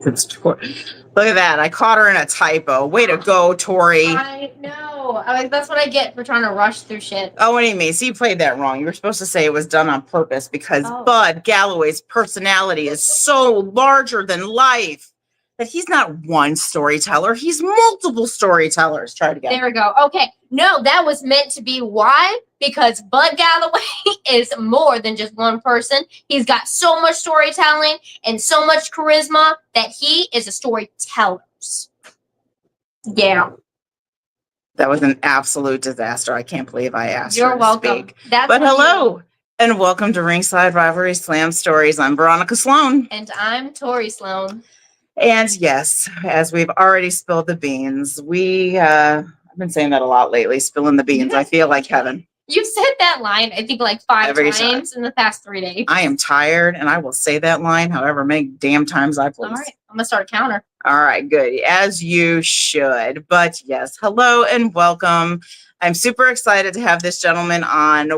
It's Look at that. I caught her in a typo. Way to go, Tori. I know. That's what I get for trying to rush through shit. Oh, what do you mean? See, you played that wrong. You were supposed to say it was done on purpose because Bud Galloway's personality is so larger than life that he's not one storyteller. He's multiple storytellers. Try it again. There we go. Okay. No, that was meant to be why? Because Bud Galloway is more than just one person. He's got so much storytelling and so much charisma that he is a storyteller. Yeah. That was an absolute disaster. I can't believe I asked You're her to welcome. speak. But hello, and welcome to Ringside Rivalries Slam Stories. I'm Veronica Sloan. And I'm Tori Sloan. And yes, as we've already spilled the beans, I've been saying that a lot lately, spilling the beans. I feel like heaven. You've said that line, I think, like 5 times in the past 3 days. I am tired, and I will say that line however many damn times I please. All right, I'm going to start a counter. All right, good. As you should. But yes, hello and welcome. I'm super excited to have this gentleman on.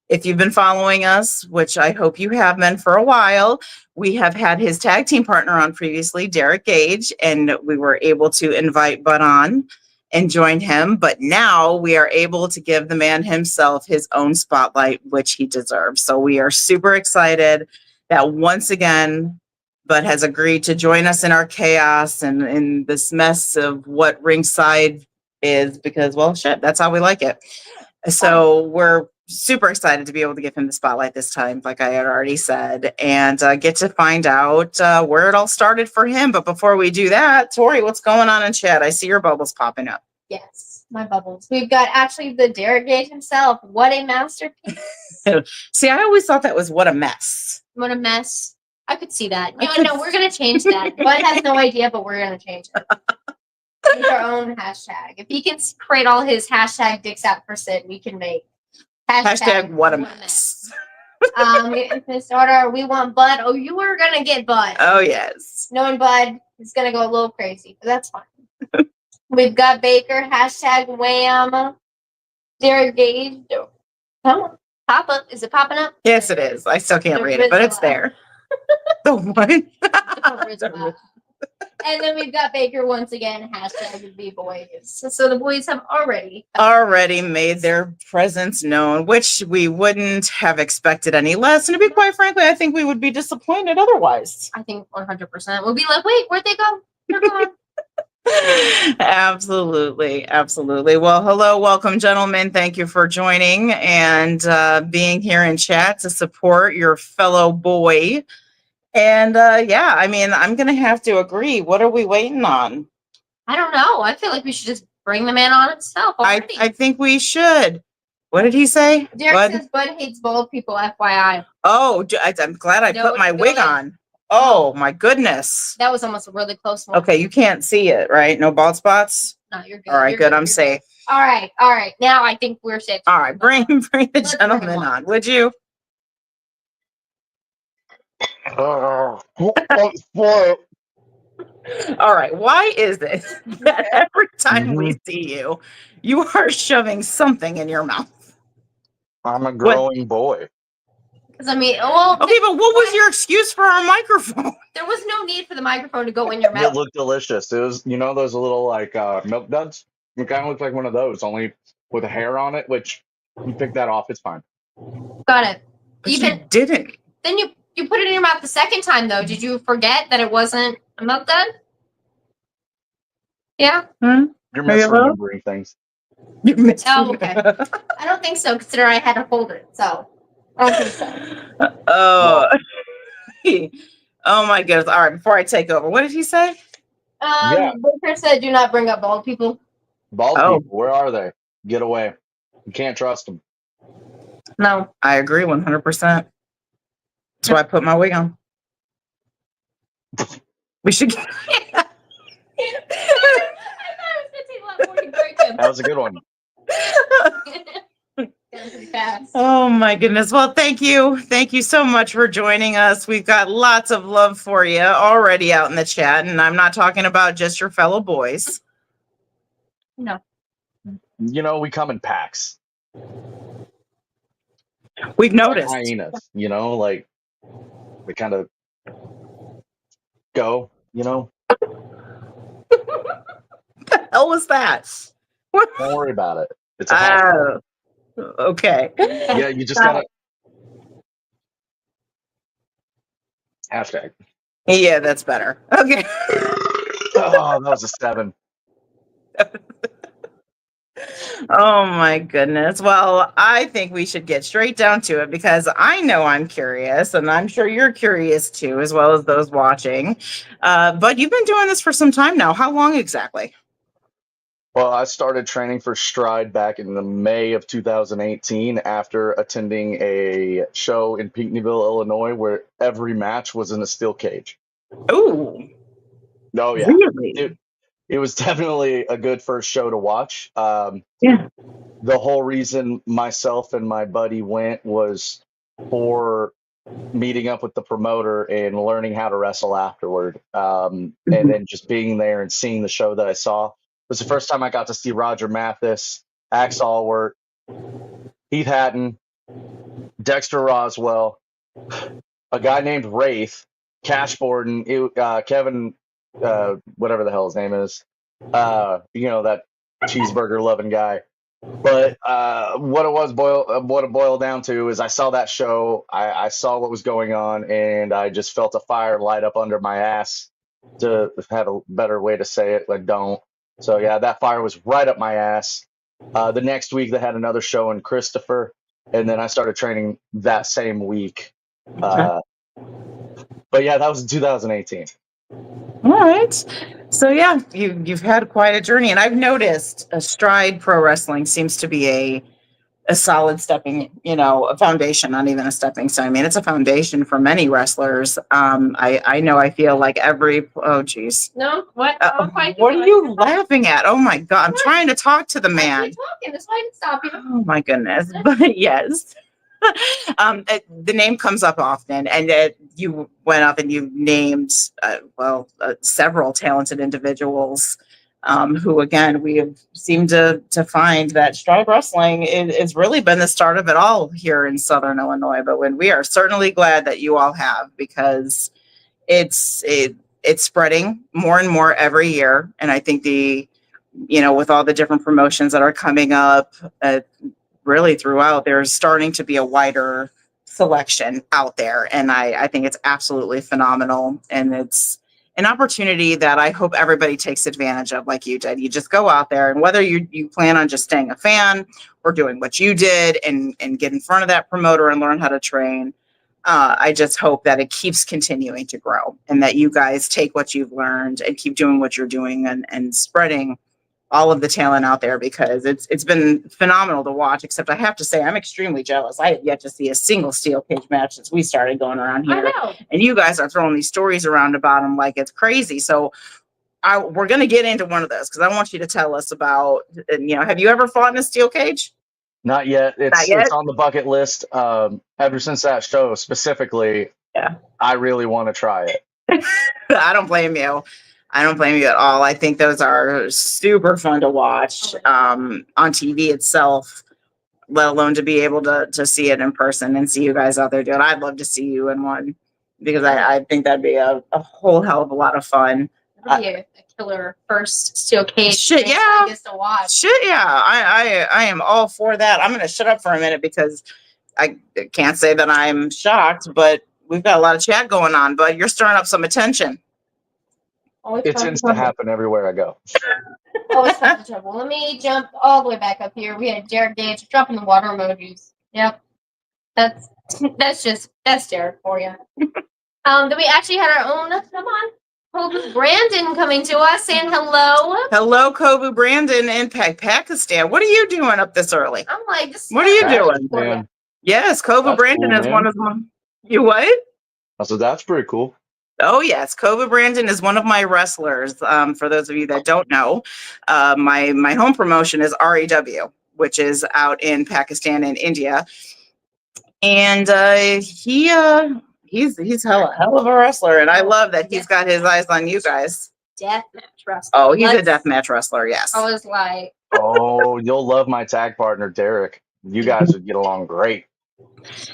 If you've been following us, which I hope you have been for a while, we have had his tag team partner on previously, Derek Gage, and we were able to invite Bud on and join him. But now we are able to give the man himself his own spotlight, which he deserves. So we are super excited that once again, Bud has agreed to join us in our chaos and in this mess of what Ringside is because, well, shit, that's how we like it. So we're super excited to be able to give him the spotlight this time, like I had already said, and get to find out where it all started for him. But before we do that, Tori, what's going on in chat? I see your bubbles popping up. Yes, my bubbles. We've got actually the Derek Gage himself. What a masterpiece. See, I always thought that was what a mess. What a mess. I could see that. No, we're going to change that. Bud has no idea, but we're going to change it. It's our own hashtag. If he can create all his hashtag dicks out for Sid, we can make hashtag what a mess. In this order, we want Bud. Oh, you are going to get Bud. Oh, yes. Knowing Bud is going to go a little crazy, but that's fine. We've got Baker, hashtag wham. Derek Gage. Come on. Pop up. Is it popping up? Yes, it is. I still can't read it, but it's there. The what? And then we've got Baker once again, hashtag the boys. So the boys have already made their presence known, which we wouldn't have expected any less. And to be quite frankly, I think we would be disappointed otherwise. I think 100%. We'll be like, wait, where'd they go? They're gone. Absolutely. Well, hello, welcome, gentlemen. Thank you for joining and being here in chat to support your fellow boy. And yeah, I mean, I'm going to have to agree. What are we waiting on? I don't know. I feel like we should just bring the man on himself already. I think we should. What did he say? Derek says Bud hates bald people, FYI. Oh, I'm glad I put my wig on. Oh, my goodness. That was almost a really close one. Okay, you can't see it, right? No bald spots? No, you're good. All right, good. I'm safe. All right. Now I think we're safe. All right, bring the gentleman on, would you? All right, why is it that every time we see you, you are shoving something in your mouth? I'm a growing boy. Because I mean, well, okay, but what was your excuse for our microphone? There was no need for the microphone to go in your mouth. It looked delicious. It was, those little like milk duds. It kind of looked like one of those, only with a hair on it. Which you pick that off, it's fine. Got it. But you didn't. Then you put it in your mouth the second time, though. Did you forget that it wasn't a milk dud? Yeah. You're misremembering things. Oh, okay. I don't think so. Consider I had to hold it, so I don't think so. Oh. Oh my goodness! All right, before I take over, what did he say? Baker said, "Do not bring up bald people." Bald people, where are they? Get away! You can't trust them. No, I agree 100%. That's why I put my wig on. We should. I thought it was going to take a lot more to break him. That was a good one. Oh my goodness. Well, thank you. Thank you so much for joining us. We've got lots of love for you already out in the chat. And I'm not talking about just your fellow boys. No. We come in packs. We've noticed. Hyenas, like we kind of go. You know, The hell was that? What? don't worry about it. It's a hashtag. Okay. Yeah, you just gotta hashtag. Yeah, that's better. Okay. Oh, that was a 7. Oh my goodness. Well, I think we should get straight down to it because I know I'm curious and I'm sure you're curious too, as well as those watching. But you've been doing this for some time now. How long exactly? Well, I started training for Stride back in the May of 2018 after attending a show in Pinckneyville, Illinois, where every match was in a steel cage. Oh, Oh yeah, really? it was definitely a good first show to watch. Yeah. The whole reason myself and my buddy went was for meeting up with the promoter and learning how to wrestle afterward. And then just being there and seeing the show that I saw. It was the first time I got to see Roger Mathis, Axe Allworth, Heath Hatton, Dexter Roswell, a guy named Wraith, Cash Borden, Kevin, whatever the hell his name is, that cheeseburger loving guy. But what it boiled down to is I saw that show, I saw what was going on, and I just felt a fire light up under my ass. To have a better way to say it, like don't. So yeah, that fire was right up my ass. The next week they had another show in Christopher, and then I started training that same week. But yeah, that was in 2018. All right. So yeah, you've had quite a journey, and I've noticed Stride Pro Wrestling seems to be a solid stepping, a foundation, not even a stepping stone. I mean, it's a foundation for many wrestlers. I know I feel like oh geez. No, what? What are you laughing at? Oh my God, I'm trying to talk to the I man. keep talking. That's why I didn't stop you. Oh my goodness. But yes. The name comes up often, and you went up and you named, several talented individuals who, again, we have seemed to find that Stride Wrestling has really been the start of it all here in Southern Illinois. But when we are certainly glad that you all have, because it's spreading more and more every year, and I think with all the different promotions that are coming up. Really throughout, there's starting to be a wider selection out there. And I think it's absolutely phenomenal. And it's an opportunity that I hope everybody takes advantage of, like you did. You just go out there, and whether you plan on just staying a fan or doing what you did and get in front of that promoter and learn how to train, I just hope that it keeps continuing to grow and that you guys take what you've learned and keep doing what you're doing and spreading all of the talent out there, because it's been phenomenal to watch. Except I have to say, I'm extremely jealous. I have yet to see a single steel cage match since we started going around I here, know. and you guys are throwing these stories around about them like it's crazy. So we're going to get into one of those because I want you to tell us about. Have you ever fought in a steel cage? Not yet. Not yet? It's on the bucket list. Ever since that show specifically, Yeah. I really want to try it. I don't blame you. I don't blame you at all. I think those are super fun to watch on TV itself, let alone to be able to see it in person and see you guys out there doing it. I'd love to see you in one because I think that'd be a whole hell of a lot of fun. That'd be a killer first steel cage. Shit, yeah. I guess to watch. Shit, yeah. I am all for that. I'm going to shut up for a minute because I can't say that I'm shocked, but we've got a lot of chat going on, but you're stirring up some attention. Always It tends to happen everywhere I go. Always find trouble. Let me jump all the way back up here. We had Derek Gage dropping the water emojis. Yep. That's Derek for you. Then we actually had our own, come on, Kobu Brandon coming to us saying hello. Hello, Kobu Brandon in Pakistan. What are you doing up this early? I'm like, what are you doing? Man. Yes, Kobu That's Brandon cool, is man. one of them. You what? So that's pretty cool. Oh, yes. Kobu Brandon is one of my wrestlers. For those of you that don't know, my home promotion is REW, which is out in Pakistan and India. And he's hell of a wrestler. And I love that he's got his eyes on you guys. Deathmatch wrestler. Oh, he's a deathmatch wrestler, yes. I was like, Oh, you'll love my tag partner, Derek. You guys would get along great.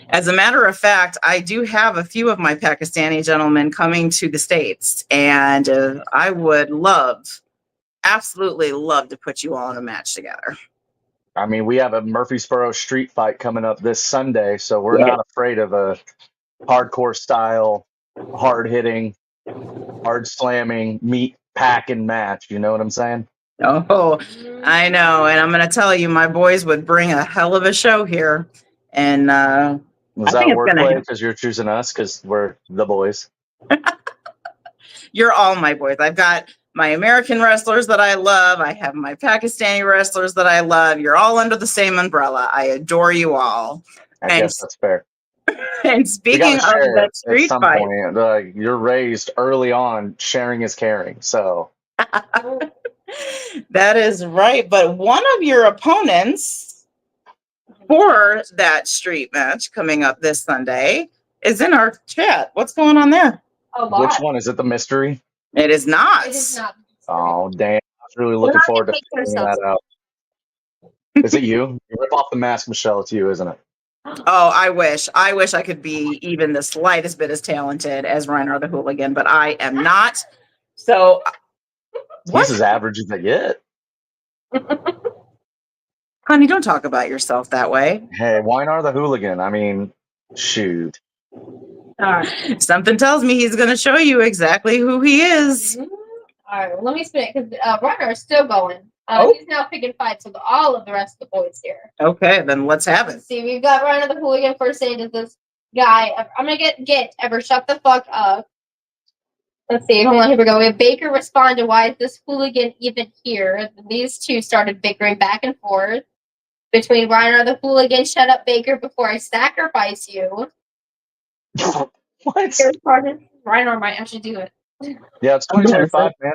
As a matter of fact, I do have a few of my Pakistani gentlemen coming to the States, and I would absolutely love to put you all in a match together. I mean, we have a Murfreesboro street fight coming up this Sunday, so we're Yeah. not afraid of a hardcore style, hard hitting, hard slamming, meat packing match. You know what I'm saying? Oh, I know. And I'm going to tell you, my boys would bring a hell of a show here. And Was I think that it's gonna wordplay happen. because you're choosing us because we're the boys? You're all my boys. I've got my American wrestlers that I love. I have my Pakistani wrestlers that I love. You're all under the same umbrella. I adore you all. I And, guess that's fair. and We got speaking to of share that at street some fight, point. You're raised early on, sharing is caring. So that is right. But one of your opponents for that street match coming up this Sunday is in our chat. What's going on there? A lot. which one is it? The mystery? It is not. It is not. Oh, damn! I was really We're looking not forward to gonna make figuring ourselves- that out. Is it you? You rip off the mask, Michelle. It's you, isn't it? Oh, I wish I could be even the slightest bit as talented as Reiner the Hooligan, but I am not. So, He's as average as they get. honey, don't talk about yourself that way. Hey, Weinar the Hooligan. I mean, shoot. All right. Something tells me he's going to show you exactly who he is. All right. Well, let me spin it because Runner is still going. Oh. He's now picking fights with all of the rest of the boys here. Okay, then let's have it. Let's see, we've got Runner the Hooligan first aid is this guy. I'm gonna get ever shut the fuck up. Let's see, hold on, here we go. We have Baker respond to why is this hooligan even here? These two started bickering back and forth between Reiner the Hooligan, shut up Baker before I sacrifice you. What? Here's Sergeant Reiner might actually do it. Yeah, it's 2025, man.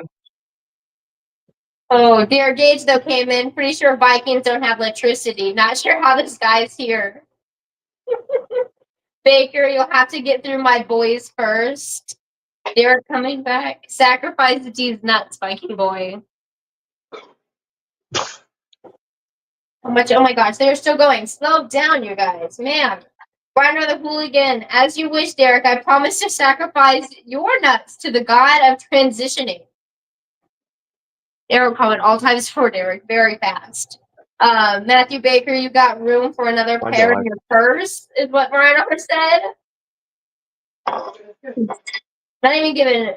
Oh, dear Gage though came in. Pretty sure Vikings don't have electricity. Not sure how this guy's here. Baker, you'll have to get through my boys first. Derek coming back. Sacrifice these nuts, Viking boy. How much? Oh my gosh, they're still going. Slow down, you guys. Man. Reiner the Hooligan, as you wish, Derek. I promise to sacrifice your nuts to the god of transitioning. Arrow comment all times for Derek, very fast. Matthew Baker, you got room for another My pair God. in your purse, is what Reiner said. Not even given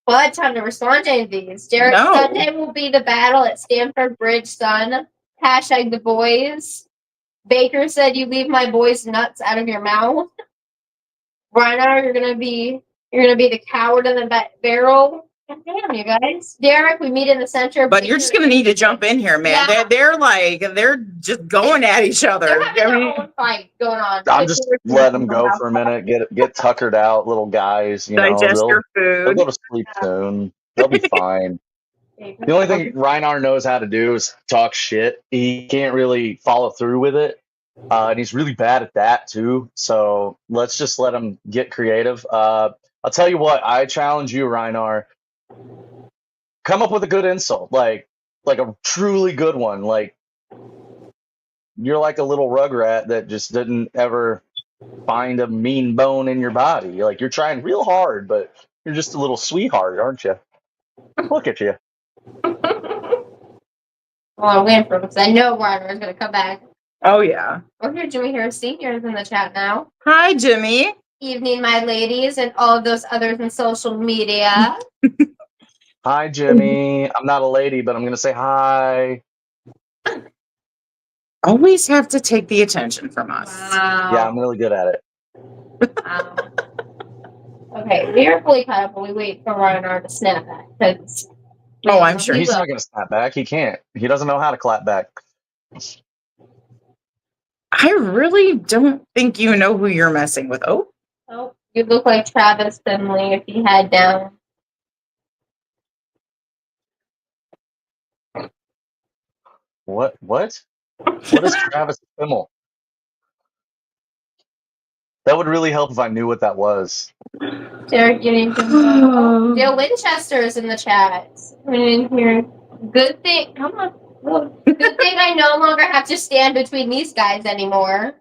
what time to respond to any of these. Derek, No. Sunday will be the battle at Stamford Bridge, son. Hashtag the boys. Baker said you leave my boys' nuts out of your mouth. Reiner, you're gonna be the coward in the barrel. Damn, you guys. Derek, we meet in the center. But you're just going to need to jump in here, man. Yeah. They're just going at each other. They're having I their mean, own fight going on. I'm just letting them go for a minute. Get tuckered out, little guys. You know, digest your they'll food. go to sleep soon. They'll be fine. The only thing Reinar knows how to do is talk shit. He can't really follow through with it. And he's really bad at that too. So let's just let him get creative. I'll tell you what, I challenge you, Reinar. Come up with a good insult, like a truly good one. Like you're like a little rugrat that just didn't ever find a mean bone in your body. Like you're trying real hard, but you're just a little sweetheart, aren't you? Look at you. Well, I'm waiting for him because I know Reiner is going to come back. Oh, yeah. Oh, here, Jimmy here, Senior is in the chat now. Hi, Jimmy. Evening, my ladies, and all of those others in social media. Hi, Jimmy. I'm not a lady, but I'm going to say hi. Always have to take the attention from us. Wow. Yeah, I'm really good at it. Wow. Okay, we are fully caught up, but we wait for Reiner to snap back. Because Oh, I'm sure. He's not going to snap back. He can't. He doesn't know how to clap back. I really don't think you know who you're messing with. Oh, Oh, you look like Travis Finley if he had down. What? What is Travis Fimmel? That would really help if I knew what that was. Derek getting Dale Winchester is in the chat. In here. Good thing. Come on. Look. Good thing I no longer have to stand between these guys anymore.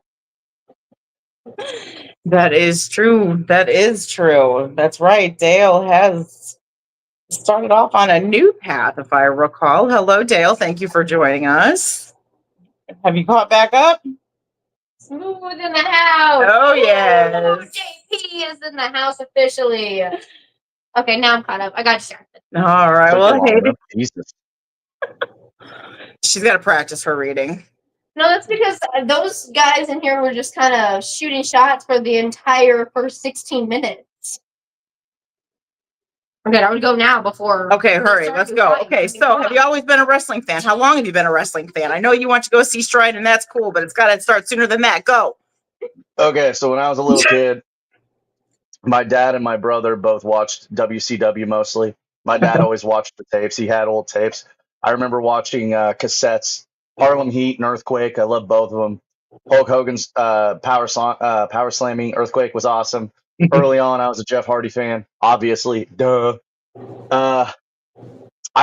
That is true. That is true. That's right. Dale has started off on a new path, if I recall. Hello, Dale. Thank you for joining us. Have you caught back up? Smooth in the house. Oh, Ooh, yes. JP is in the house officially. Okay, now I'm caught up. I got distracted. All right. Took you Well, long hey, enough. Jesus. she's got to practice her reading. No, that's because those guys in here were just kind of shooting shots for the entire first 16 minutes. Okay, I would go now before. Okay, hurry. Let's go. Okay, so have you always been a wrestling fan? How long have you been a wrestling fan? I know you want to go see Stride, and that's cool, but it's got to start sooner than that. Go. Okay, so when I was a little kid, my dad and my brother both watched WCW mostly. My dad always watched the tapes. He had old tapes. I remember watching cassettes, Harlem Heat and Earthquake. I love both of them. Hulk Hogan's power slamming Earthquake was awesome. Early on, I was a Jeff Hardy fan, obviously. Duh. I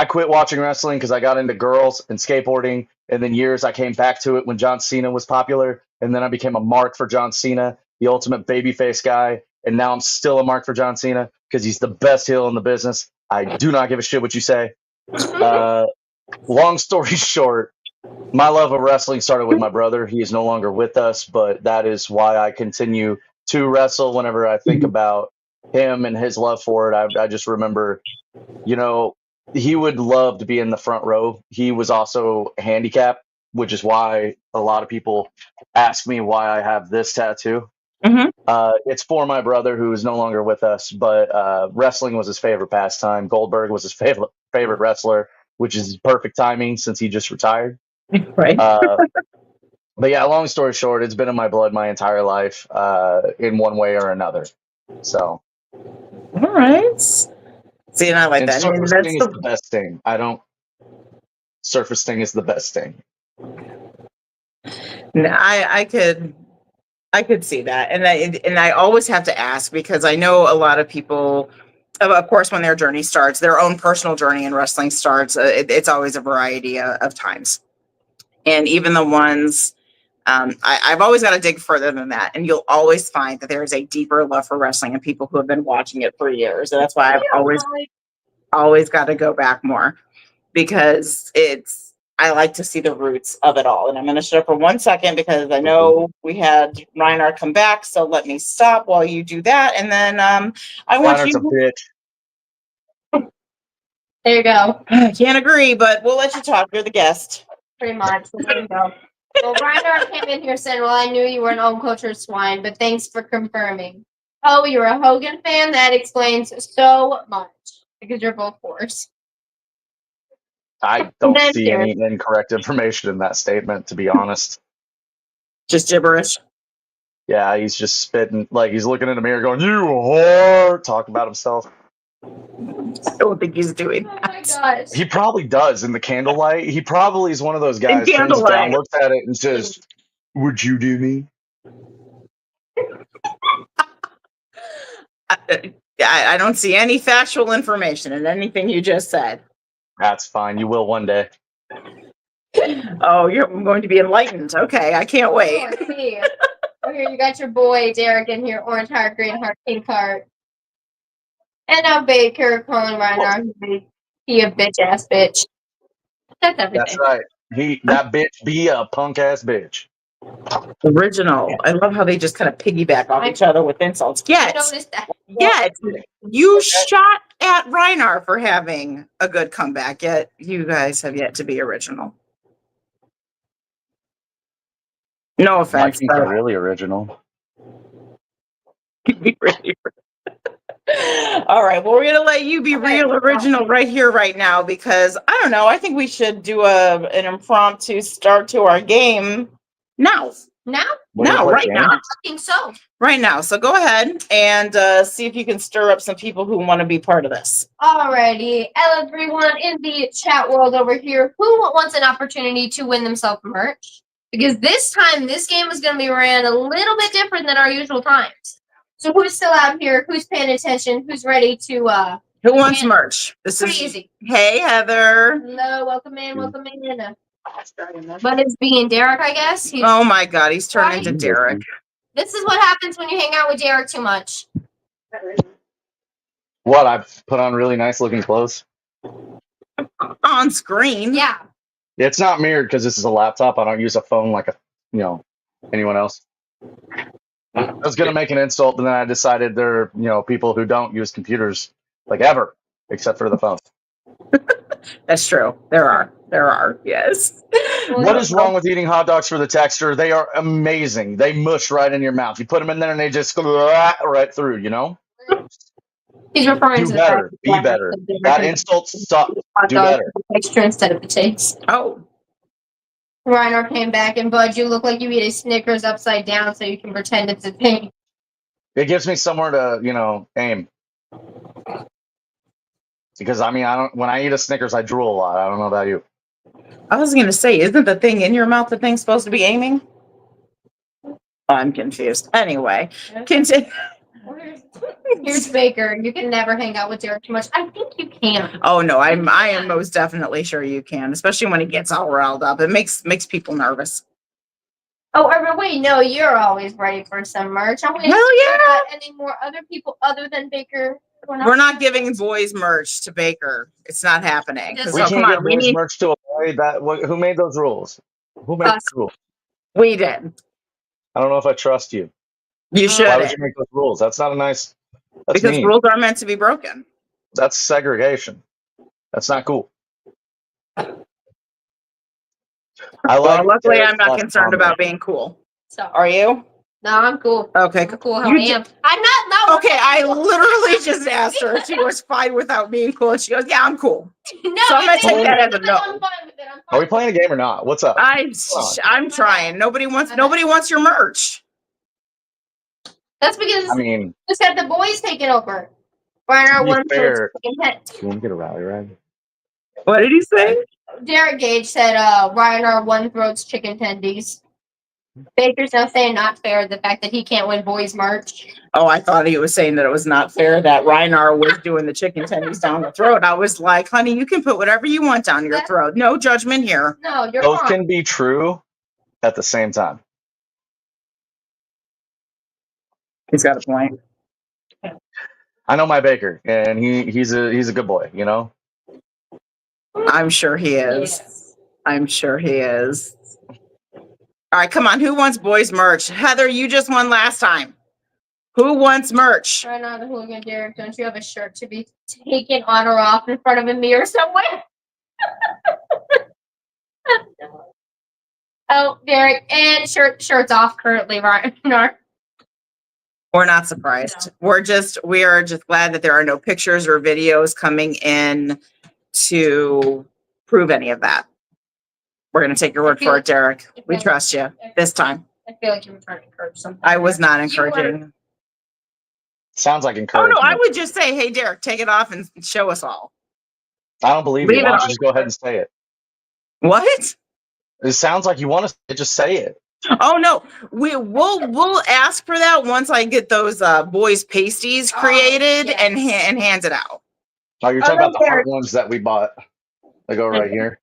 quit watching wrestling because I got into girls and skateboarding, and then years I came back to it when John Cena was popular, and then I became a mark for John Cena, the ultimate babyface guy, and now I'm still a mark for John Cena because he's the best heel in the business. I do not give a shit what you say. Long story short, my love of wrestling started with my brother. He is no longer with us, but that is why I continue to wrestle. Whenever I think about him and his love for it, I just remember, you know, he would love to be in the front row. He was also handicapped, which is why a lot of people ask me why I have this tattoo. Mhm. It's for my brother who is no longer with us, but wrestling was his favorite pastime. Goldberg was his favorite wrestler, which is perfect timing since he just retired. Right. But yeah, long story short, it's been in my blood my entire life, in one way or another. So, All right. See, and I like and that. And surface that's thing is the best thing. Surface thing is the best thing. I could see that, and I always have to ask because I know a lot of people. Of course, when their journey starts, their own personal journey in wrestling starts, it's always a variety of times, and even the ones. I've always got to dig further than that, and you'll always find that there is a deeper love for wrestling and people who have been watching it for years. And that's why I've always got to go back more because I like to see the roots of it all. And I'm going to shut up for 1 second because I know we had Reinhard come back. So let me stop while you do that. And then I want Reinhardt's a you. bitch. There you go. Can't agree, but we'll let you talk. You're the guest. Pretty much. There you go. Well, Reinhard came in here saying, well, I knew you were an uncultured swine, but thanks for confirming. Oh, you're a Hogan fan? That explains so much because you're both force. I don't see any incorrect information in that statement, to be honest. Just gibberish. Yeah, he's just spitting, like he's looking in the mirror going, "You whore," talking about himself. I don't think he's doing that. Oh my gosh. He probably does in the candlelight. He probably is one of those guys who turns it down, looks at it, and says, "Would you do me?" I don't see any factual information in anything you just said. That's fine. You will one day. Oh, you're going to be enlightened. Okay, I can't wait. Oh, here you got your boy Derek in here, orange heart, green heart, pink heart. And now Baker calling Reinhard, he a bitch ass bitch. That's everything. That's right. That bitch be a punk ass bitch. Original. I love how they just kind of piggyback off each other with insults. I noticed that. Yet you shot at Reinhard for having a good comeback. Yet you guys have yet to be original. No offense. I think they're really original. All right. Well, we're going to let you be real original right here, right now, because I don't know. I think we should do an impromptu start to our game now. Now? No, right now. I think so. Right now. So go ahead and see if you can stir up some people who want to be part of this. Alrighty. Everyone in the chat world over here, who wants an opportunity to win themselves merch? Because this time, this game is going to be ran a little bit different than our usual times. So who's still out here? Who's paying attention? Who's ready to who wants merch? This is easy. Hey, Heather. Hello, welcome in, welcome in. But it's being Derek, I guess. Oh my God, he's turned into Derek. This is what happens when you hang out with Derek too much. What? I've put on really nice looking clothes. On screen. Yeah. It's not mirrored because this is a laptop. I don't use a phone like anyone else. I was gonna make an insult, but then I decided there are people who don't use computers like ever, except for the phone. That's true. There are. Yes. What is wrong with eating hot dogs for the texture? They are amazing. They mush right in your mouth. You put them in there and they just go right through. He's referring Do to better. the Be better. That insult sucked. Do better. Texture instead of the taste. Oh. Reiner came back and Bud, you look like you eat a Snickers upside down so you can pretend it's a thing. It gives me somewhere to aim. Because I don't. When I eat a Snickers, I drool a lot. I don't know about you. I was gonna say, isn't the thing in your mouth the thing supposed to be aiming? I'm confused. Anyway, continue. Here's Baker. You can never hang out with Derek too much. I think you can. Oh no, I am most definitely sure you can, especially when he gets all riled up. It makes people nervous. Oh, wait, no, you're always ready for some merch. I'm waiting Hell yeah! any more other people other than Baker. We're not giving boys merch to Baker. It's not happening. We We So can't come give on, we boys need. merch to a boy. Who made those rules? Who made Us. those rules? We did. I don't know if I trust you. You Why would should, you make those rules? That's not a nice. That's because mean. rules are meant to be broken. That's segregation. That's not cool. Well, luckily, Derek's I'm not last concerned comment. about being cool. So, Are you? no, I'm cool. Okay. I'm cool how You I am. I'm not. No. Okay, I literally just asked her if she was fine without being cool, and she goes, "Yeah, I'm cool." No, So I'm gonna it's- take that as a no. I'm fine with it. I'm fine Are we playing a game or not? What's up? I'm trying. Nobody wants your merch. That's because I mean, just had the boys taking over. Reiner to be won. fair, you want to get a rally rag? What did he say? Derek Gage said Reiner won throats chicken tendies. Baker's now saying not fair the fact that he can't win boys merch. Oh, I thought he was saying that it was not fair that Reinar was doing the chicken tendies down the throat. I was like, honey, you can put whatever you want down your throat. No judgment here. No, you're Both wrong. can be true at the same time. He's got a point. I know my baker, and he's a good boy. I'm sure he is. Yes. I'm sure he is. All right, come on. Who wants boys merch? Heather, you just won last time. Who wants merch? Right now, the hooligan Derek, don't you have a shirt to be taken on or off in front of a mirror somewhere? Oh, Derek, and shirt's off currently, right? No. We're not surprised. We are just glad that there are no pictures or videos coming in to prove any of that. We're going to take your word for it, Derek. We trust you this time. I feel like you were trying to encourage something. I was not encouraging. Sounds like Oh encouragement. no, I would just say, hey, Derek, take it off and show us all. I don't believe Leave you. it Why don't on. you just go ahead and say it? What? It sounds like you want to just say it. Oh no, we'll ask for that once I get those boys pasties created yes. and hand it out. Oh, you're talking about the Derek. hard ones that we bought. They go right here.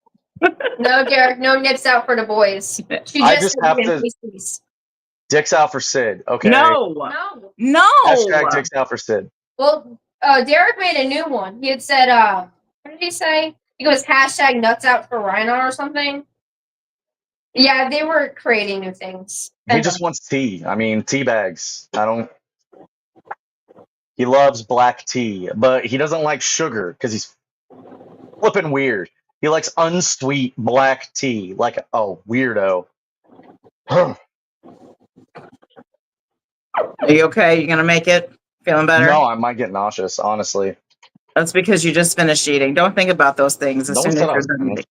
No, Derek, no nips out for the boys. She I just have to- pasties. Dicks out for Sid. Okay. No. Hashtag dicks out for Sid. Well, Derek made a new one. He had said, what did he say? He goes, hashtag nuts out for Reiner or something. Yeah, they were creating new things. He just wants tea. I mean, tea bags. He loves black tea, but he doesn't like sugar because he's flipping weird. He likes unsweet black tea, like a weirdo. Are you okay? You gonna make it? Feeling better? No, I might get nauseous, honestly. That's because you just finished eating. Don't think about those things as No one soon as said I you're was done finished.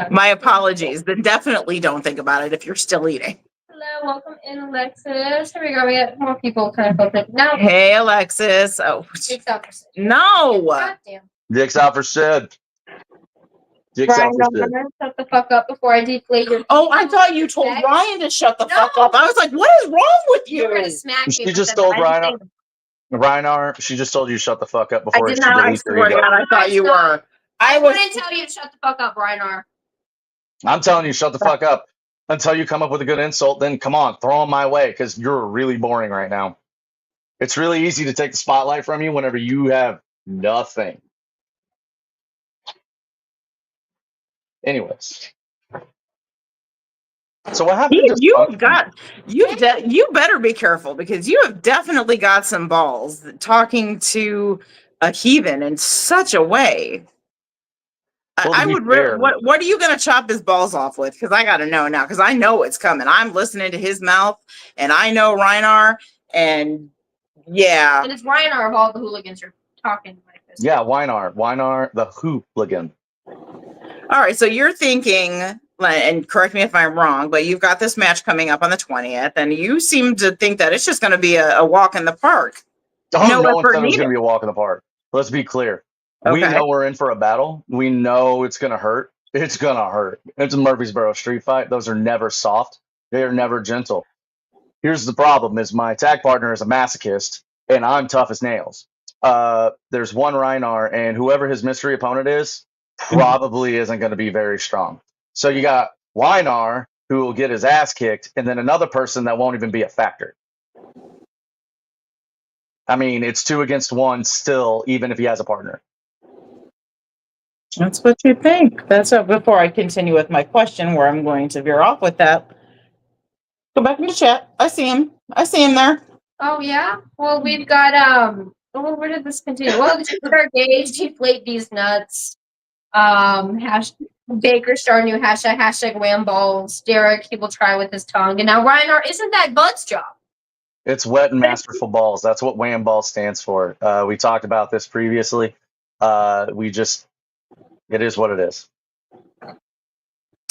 eating. My apologies. Then definitely don't think about it if you're still eating. Hello, welcome in, Alexis. Here we go. We got more people kind of open. Now, Hey, Alexis. Oh, dicks out for Sid. no. Goddamn. Dicks out for Sid. Dicks Brian, out for Sid. shut the fuck up before I deflate your. Oh, I thought you told Okay. Ryan to shut the No. fuck up. I was like, what is wrong with You're gonna you? smack me. She for just that. told I didn't Reinar, she just told you to shut the fuck up before I did she not. I deletes your swear to ego. God, I thought you were. I was. wouldn't tell you to shut the fuck up, Reinar. I'm telling you, shut the fuck up. until you come up with a good insult, then come on, throw them my way because you're really boring right now. It's really easy to take the spotlight from you whenever you have nothing. Anyways. So what happened to You better be careful because you have definitely got some balls talking to a heathen in such a way. Well, I would what are you going to chop his balls off with? Because I got to know now because I know it's coming. I'm listening to his mouth and I know Reinar and yeah. And it's Reinar of all the hooligans are talking like this. Yeah, Weinar, the hooligan. All right, so you're thinking, and correct me if I'm wrong, but you've got this match coming up on the 20th, and you seem to think that it's just going to be a walk in the park. Oh, no one said it was going to be a walk in the park. Let's be clear. Okay. We know we're in for a battle. We know it's going to hurt. It's going to hurt. It's a Murfreesboro street fight. Those are never soft. They are never gentle. Here's the problem is my tag partner is a masochist, and I'm tough as nails. There's one Reinar, and whoever his mystery opponent is probably isn't going to be very strong. So you got Weinar, who will get his ass kicked, and then another person that won't even be a factor. I mean, it's 2 against 1 still, even if he has a partner. That's what you think. That's what, before I continue with my question, where I'm going to veer off with that. Go back into chat. I see him. I see him there. Oh yeah. Well, we've got where did this continue? Well, our Gage deflate these nuts. Baker star new hashtag wham balls. Derek, he will try with his tongue. And now Reinar, isn't that Bud's job? It's wet and masterful balls. That's what wham ball stands for. We talked about this previously. It is what it is.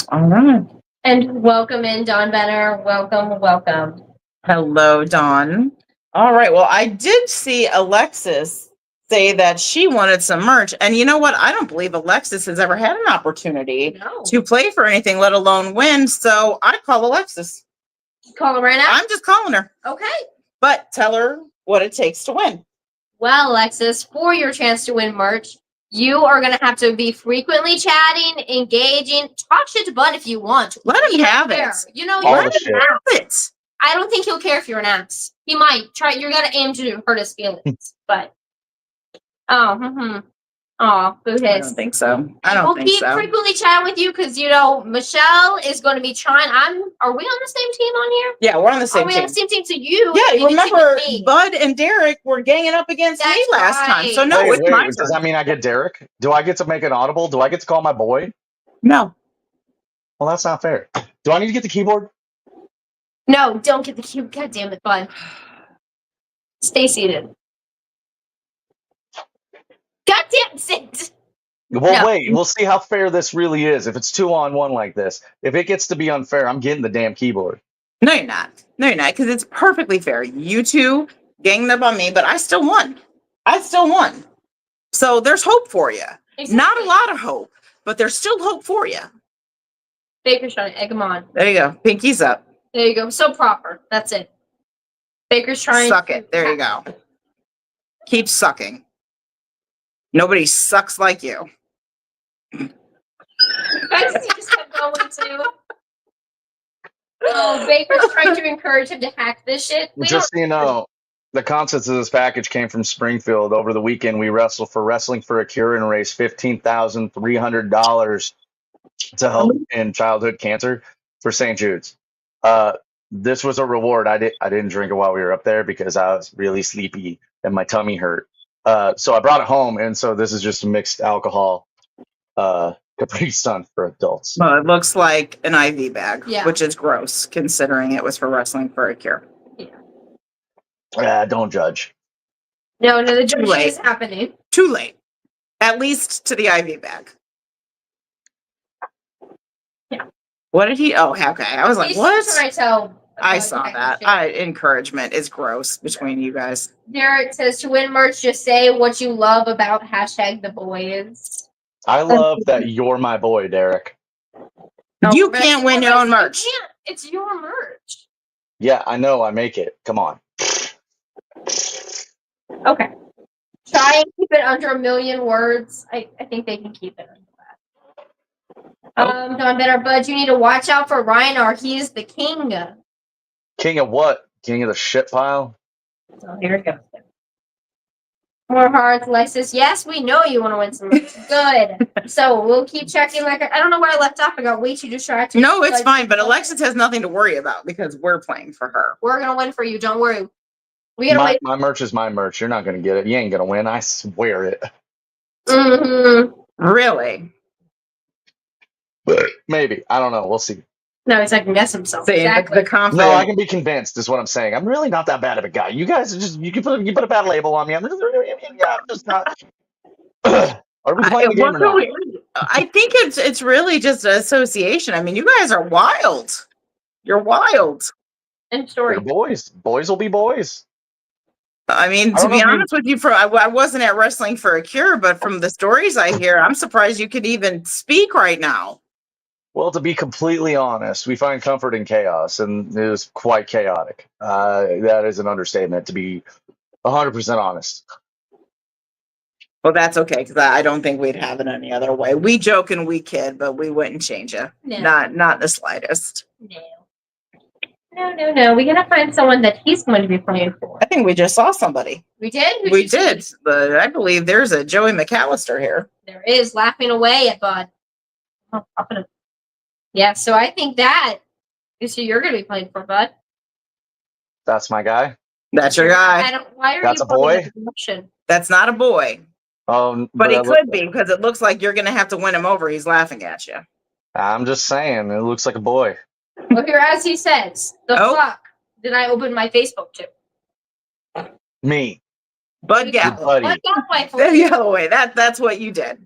All right. And welcome in, Don Benner. Welcome. Hello, Dawn. All right. Well, I did see Alexis say that she wanted some merch. And you know what? I don't believe Alexis has ever had an opportunity to play for anything, let alone win. So I call Alexis. Call her right now? I'm just calling her. Okay. But tell her what it takes to win. Well, Alexis, for your chance to win merch, you are going to have to be frequently chatting, engaging, talk shit to Bud if you want. Let him have it. You know, let him have it. I don't think he'll care if you're an ass. He might try. You're going to aim to hurt his feelings. But, boo hiss. I don't think so. We'll keep frequently chatting with you because, Michelle is going to be trying. Are we on the same team on here? Yeah, we're on the same team. Are we on the same team? So you. Yeah, remember Bud and Derek were ganging up against me last time. So no, it's my turn. Does that mean I get Derek? Do I get to make it audible? Do I get to call my boy? No. Well, that's not fair. Do I need to get the keyboard? No, don't get the keyboard. God damn it, Bud. Stay seated. God damn it. Well, wait. We'll see how fair this really is. If it's 2-on-1 like this, if it gets to be unfair, I'm getting the damn keyboard. No, you're not. Because it's perfectly fair. You two ganged up on me, but I still won. So there's hope for you. Exactly. Not a lot of hope, but there's still hope for you. Baker's trying to egg him on. There you go. Pinky's up. There you go. So proper. That's it. Baker's trying. Suck it. There you go. Keep sucking. Nobody sucks like you. I just kept going too. Oh, Baker's trying to encourage him to hack this shit. Just so you know, the contents of this package came from Springfield. Over the weekend, we wrestled for Wrestling for a Cure and raised $15,300 to help in childhood cancer for St. Jude's. This was a reward. I didn't drink it while we were up there because I was really sleepy and my tummy hurt. So I brought it home, and so this is just a mixed alcohol Capri Sun for adults. Well, it looks like an IV bag, which is gross considering it was for Wrestling for a Cure. Yeah. Don't judge. No, the judging is happening. Too late. At least to the IV bag. Yeah. What did he? Oh, okay. I was like, what? I saw that. Encouragement is gross between you guys. Derek says to win merch, just say what you love about #the boys. I love that you're my boy, Derek. You can't win your own merch. It's your merch. Yeah, I know. I make it. Come on. Okay. Try and keep it under 1 million words. I think they can keep it under Don Better Bud, you need to watch out for Ryan, or he's the king. King of what? King of the shit pile? So here it goes. More hearts, Alexis. Yes, we know you want to win some. Good. So we'll keep checking. Like I don't know where I left off. I got way too distracted. No, it's fine. But Alexis has nothing to worry about because we're playing for her. We're gonna win for you. Don't worry. We gotta wait. My merch is my merch. You're not gonna get it. You ain't gonna win. I swear it. Mm-hmm. Really? Maybe. I don't know. We'll see. No, he's second guess himself. See, Exactly. the confidence. No, I can be convinced. Is what I'm saying. I'm really not that bad of a guy. You guys are just you put a bad label on me. I'm just not. Are we playing the game or not? I think it's really just an association. I mean, you guys are wild. You're wild. End story. They're boys. Boys will be boys. I mean, to be honest with you, I wasn't at Wrestling for a Cure, but from the stories I hear, I'm surprised you could even speak right now. Well, to be completely honest, we find comfort in chaos, and it was quite chaotic. That is an understatement, to be 100% honest. Well, that's okay, because I don't think we'd have it any other way. We joke and we kid, but we wouldn't change it. No. Not the slightest. No. We gotta find someone that he's going to be playing for. I think we just saw somebody. We did? Who'd We you see? did, but I believe there's a Joey McAllister here. There is, laughing away at Bud. Oh, yeah, so I think that is who you're gonna be playing for, Bud. That's my guy. That's your guy. Why are That's you a boy? That's not a boy. But he I could be, because it looks like you're going to have to win him over. He's laughing at you. I'm just saying, it looks like a boy. Well, here, as he says, the fuck did I open my Facebook to? Me. Bud Galloway. Buddy. Bud Galloway. That's what you did.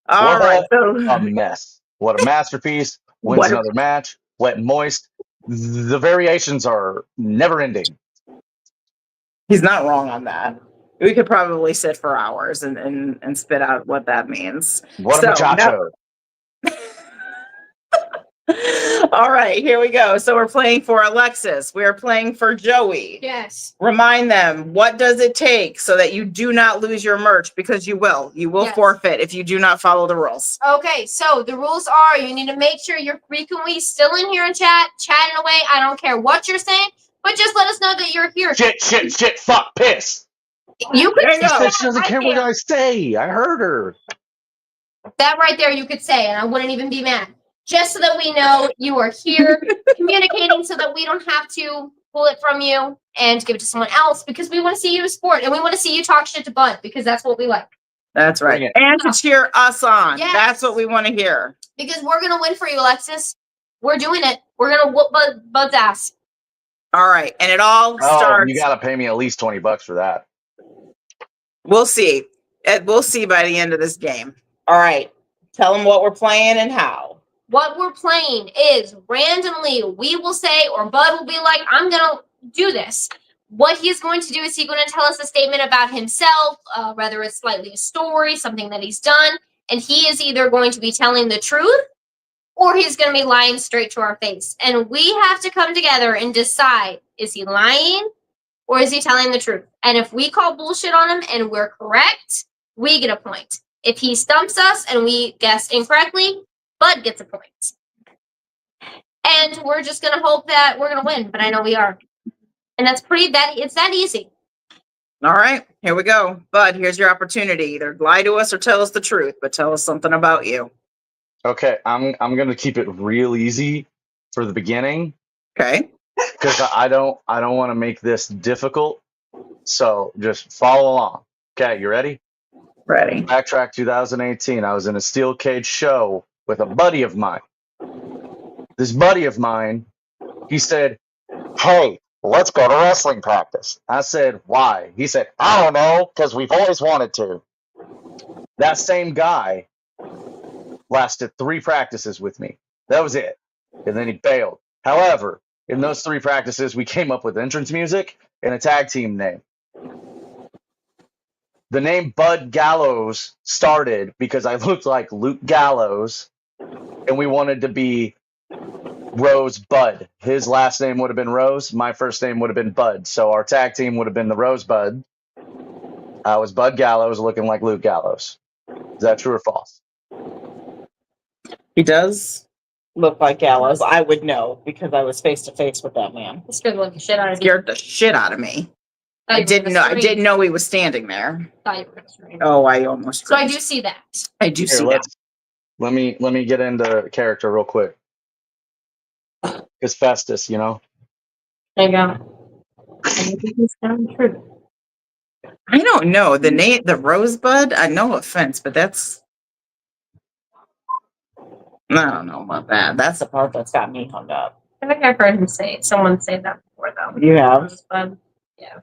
All right. So A mess. What a masterpiece. Wins another match. Wet and moist. The variations are never ending. He's not wrong on that. We could probably sit for hours and spit out what that means. What a muchacho. All right, here we go. So we're playing for Alexis. We are playing for Joey. Yes. Remind them, what does it take so that you do not lose your merch? Because you will. You will forfeit if you do not follow the rules. Okay, so the rules are you need to make sure you're frequently still in here in chat, chatting away. I don't care what you're saying, but just let us know that you're here. Shit, fuck, piss. You could say she doesn't care what I say. I heard her. That right there you could say, and I wouldn't even be mad. Just so that we know you are here communicating so that we don't have to pull it from you and give it to someone else, because we want to see you support and we want to see you talk shit to Bud, because that's what we like. That's right. And to cheer us on. Yes. That's what we want to hear. Because we're going to win for you, Alexis. We're doing it. We're going to whoop Bud's ass. All right. And it all starts. You got to pay me at least $20 for that. We'll see. We'll see by the end of this game. All right. Tell them what we're playing and how. What we're playing is randomly we will say, or Bud will be like, I'm going to do this. What he's going to do is he's going to tell us a statement about himself, whether it's slightly a story, something that he's done. And he is either going to be telling the truth or he's going to be lying straight to our face. And we have to come together and decide, is he lying or is he telling the truth? And if we call bullshit on him and we're correct, we get a point. If he stumps us and we guess incorrectly, Bud gets a point. And we're just going to hope that we're going to win, but I know we are. And it's that easy. All right, here we go. Bud, here's your opportunity. Either lie to us or tell us the truth, but tell us something about you. Okay, I'm going to keep it real easy for the beginning. Okay. Because I don't want to make this difficult. So just follow along. Okay, you ready? Ready. Backtrack 2018. I was in a steel cage show with a buddy of mine. This buddy of mine, he said, "Hey, let's go to wrestling practice." I said, "Why?" He said, "I don't know, because we've always wanted to." That same guy lasted 3 practices with me. That was it. And then he bailed. However, in those 3 practices, we came up with entrance music and a tag team name. The name Bud Gallows started because I looked like Luke Gallows, and we wanted to be Rose Bud. His last name would have been Rose. My first name would have been Bud. So our tag team would have been the Rosebud. I was Bud Gallows looking like Luke Gallows. Is that true or false? He does look like Gallows. I would know because I was face to face with that man. It scared the shit out of me. Scared the shit out of me. I didn't know he was standing there. Oh, I almost. So I do see that. I do see that. Let me get into character real quick. Because Festus, you know. There you go. I think it's kind of true. I don't know the name, the Rosebud. No offense, but that's. I don't know about that. That's the part that's got me hung up. I think I've heard someone say that before, though. You have? Yeah.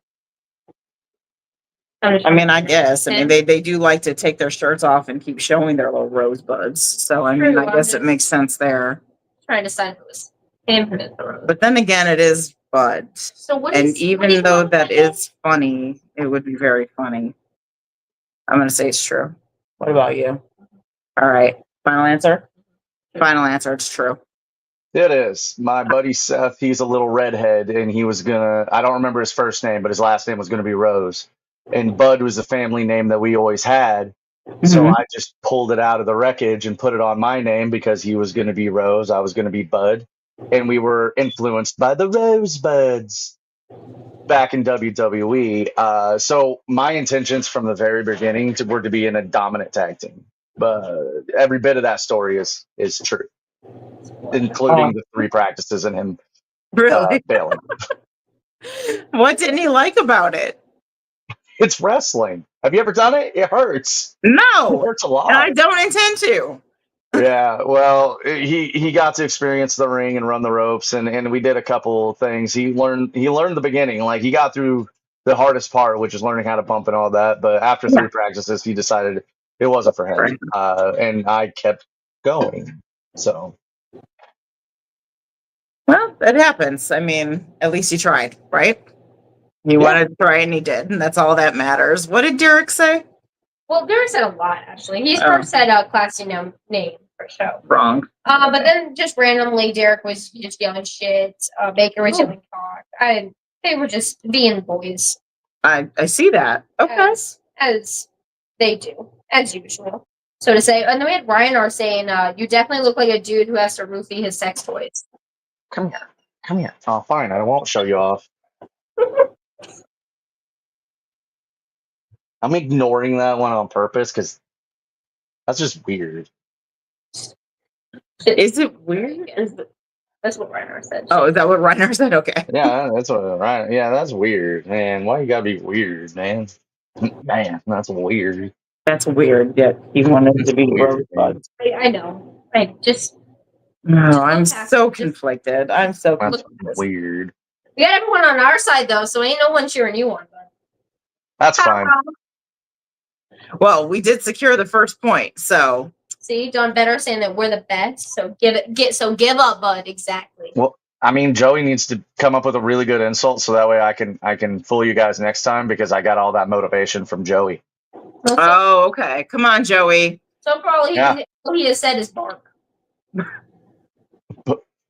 I mean, I guess. I mean, they do like to take their shirts off and keep showing their little rosebuds. So, I mean, I guess it makes sense there. Trying to decide if it was him or the rose. But then again, it is Bud. So what and is, even though that is funny, it would be very funny. I'm going to say it's true. What about you? All right. Final answer? Final answer. It's true. It is. My buddy Seth, he's a little redhead, and he was I don't remember his first name, but his last name was going to be Rose. And Bud was the family name that we always had. So I just pulled it out of the wreckage and put it on my name because he was going to be Rose. I was going to be Bud. And we were influenced by the Rosebuds back in WWE. So my intentions from the very beginning were to be in a dominant tag team. But every bit of that story is true, including the 3 practices and him Really? bailing. What didn't he like about it? It's wrestling. Have you ever done it? It hurts. No. It hurts a lot. And I don't intend to. Yeah, well, he got to experience the ring and run the ropes, and we did a couple things. He learned the beginning, like he got through the hardest part, which is learning how to pump and all that. But after 3 practices, he decided it wasn't for him, and I kept going. So, well, it happens. I mean, at least he tried, right? He wanted to try, and he did, and that's all that matters. What did Derek say? Well, Derek said a lot, actually. He first said a classy name for show. Wrong. But then just randomly, Derek was just yelling shit. Baker was yelling cock. They were just being boys. I see that. Okay. As they do, as usual. So to say, and then we had Ryan saying, you definitely look like a dude who has to roofie his sex toys. Come here. Oh, fine. I won't show you off. I'm ignoring that one on purpose because that's just weird. Is it weird? That's what Reiner said. Oh, is that what Reiner said? Okay. Yeah, that's what. Right? Yeah, that's weird, man. Why you gotta be weird, man? Man, that's weird. That's weird. Yeah, he wanted to be Rosebud. I know. I just. No, I'm so conflicted. I'm so conflicted. That's weird. We got everyone on our side though, so ain't no one cheering you on. But that's fine. Well, we did secure the first point, so. See, Don Better saying that we're the best, so give up, Bud. Exactly. Well, I mean, Joey needs to come up with a really good insult so that way I can fool you guys next time because I got all that motivation from Joey. Oh, okay. Come on, Joey. So far, all he has said is bark.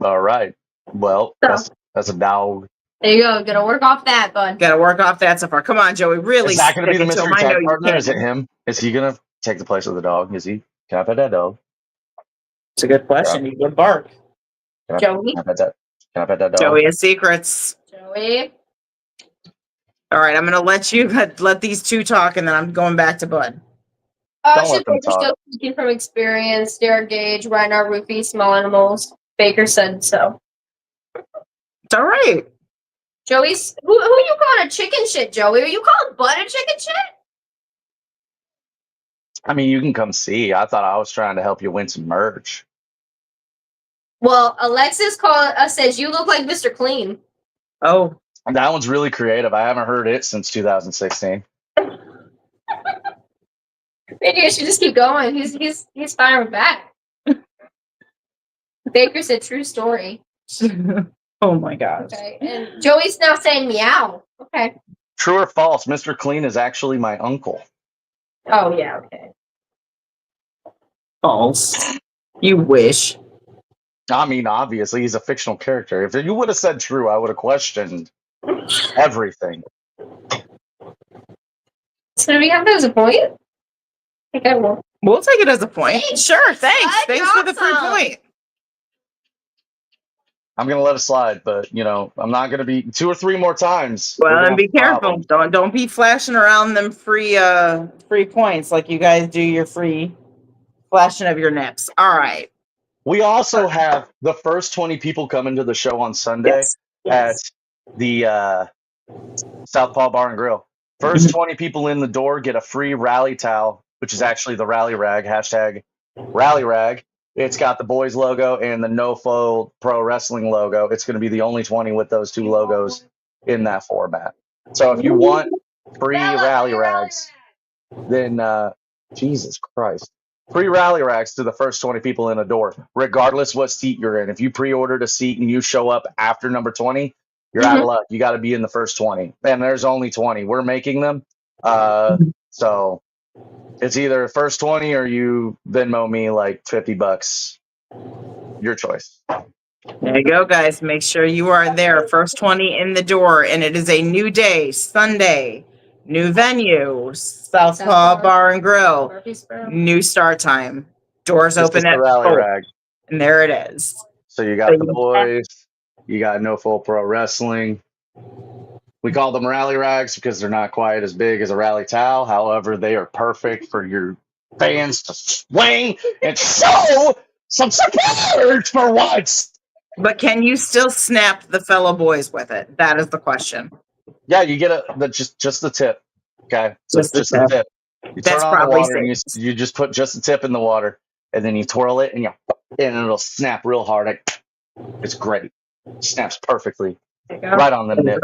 All right. Well, that's a dog. There you go. Gotta work off that, Bud. Gotta work off that so far. Come on, Joey. Really? Is that going to be the mystery tag partner? Is it him? Is he going to take the place of the dog? Is he? Can I pet that dog? It's a good question. You would bark. Joey? Can I pet that dog? Joey has secrets. Joey? All right, I'm going to let you let these 2 talk, and then I'm going back to Bud. Should Baker still speaking from experience? Derek Gage, Reinhard Rufy, Small Animals. Baker said so. It's all right. Joey's who you calling a chicken shit, Joey? Are you calling Bud a chicken shit? I mean, you can come see. I thought I was trying to help you win some merch. Well, Alexis says you look like Mr. Clean. Oh. That one's really creative. I haven't heard it since 2016. Maybe I should just keep going. He's firing back. Baker said true story. Oh my gosh. Okay. And Joey's now saying meow. Okay. True or false? Mr. Clean is actually my uncle. Oh yeah, okay. False. You wish. I mean, obviously, he's a fictional character. If you would have said true, I would have questioned everything. So do we have that as a point? I think I will. We'll take it as a point. Thanks, Sure, thanks. bud. Thanks You're for the free awesome. point. I'm gonna let it slide, but I'm not gonna be 2 or 3 more times. We're Well, gonna and have be careful. problems. Don't be flashing around them free points like you guys do your free flashing of your nips. All right. We also have the first 20 people coming to the show on Sunday Yes. at the Southpaw Bar and Grill. First 20 people in the door get a free rally towel, which is actually the rally rag, hashtag rally rag. It's got the boys logo and the No Fold Pro Wrestling logo. It's going to be the only 20 with those two logos in that format. So if you want free rally rags, then Jesus Christ. Free rally rags to the first 20 people in the door, regardless what seat you're in. If you pre-ordered a seat and you show up after number 20, you're out of luck. You got to be in the first 20. And there's only 20. We're making them. So it's either first 20 or you Venmo me like $50. Your choice. There you go, guys. Make sure you are there. First 20 in the door. And it is a new day, Sunday. New venue, Southpaw Bar and Grill. Murfreesboro. New start time. Doors It's open just at the rally 4. rag. And there it is. So you got the boys, you got No Full Pro Wrestling. We call them rally rags because they're not quite as big as a rally towel. However, they are perfect for your fans to swing and show some support for once. But can you still snap the fellow boys with it? That is the question. Yeah, you get just the tip. Okay, so Just the the tip. You That's turn on the probably water and safe. you just put just the tip in the water, and then you twirl it and it'll snap real hard. It's great. Snaps perfectly right on the nip.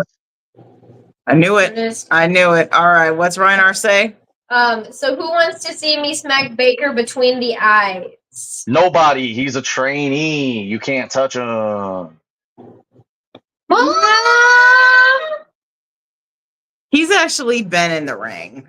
I knew It it. is. I knew it. All right. What's Reinar say? So who wants to see me smack Baker between the eyes? Nobody. He's a trainee. You can't touch him. Mom! He's actually been in the ring.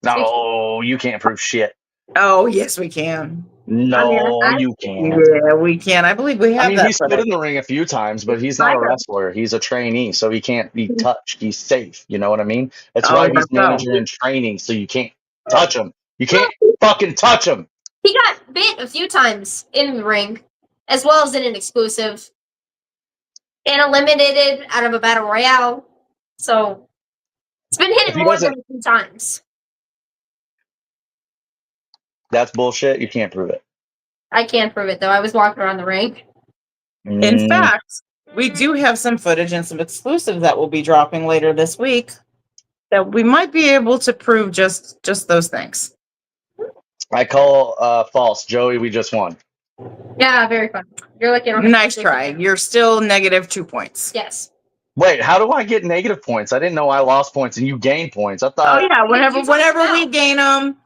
No, you can't prove shit. Oh, yes, we can. No, I mean, you can't. Yeah, we can. I believe we have I mean, that he's stood footage. in the ring a few times, but he's not a wrestler. He's a trainee, so he can't be touched. He's safe. You know what I mean? That's why he's manager in training, so you can't touch him. You can't fucking touch him. He got bit a few times in the ring, as well as in an exclusive, and eliminated out of a battle royale. So it's been hit more than a few times. That's bullshit. You can't prove it. I can't prove it though. I was walking around the ring. In fact, we do have some footage and some exclusives that will be dropping later this week that we might be able to prove just those things. I call false. Joey, we just won. Yeah, very fun. You're like, nice try. You're still negative 2 points. Yes. Wait, how do I get negative points? I didn't know I lost points and you gain points. I thought. Oh yeah, whenever we gain them,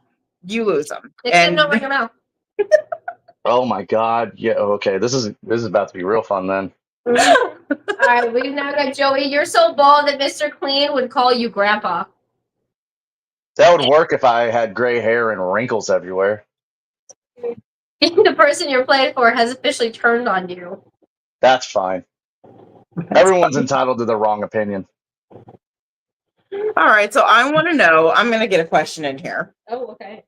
you lose them. Except not your mouth. Oh my god! Yeah. Okay. This is about to be real fun then. All right, we've now got Joey. You're so bald that Mr. Clean would call you Grandpa. That would work if I had gray hair and wrinkles everywhere. The person you're playing for has officially turned on you. That's fine. Everyone's entitled to their wrong opinion. All right, so I want to know. I'm going to get a question in here. Oh, okay.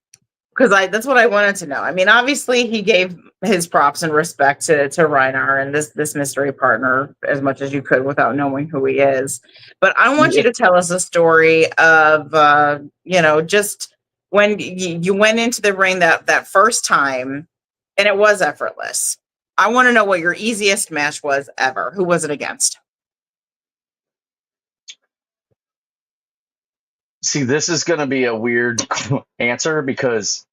Because that's what I wanted to know. I mean, obviously, he gave his props and respect to Reinar and this mystery partner as much as you could without knowing who he is. But I want you to tell us a story of, just when you went into the ring that first time, and it was effortless. I want to know what your easiest match was ever. Who was it against? See, this is going to be a weird answer because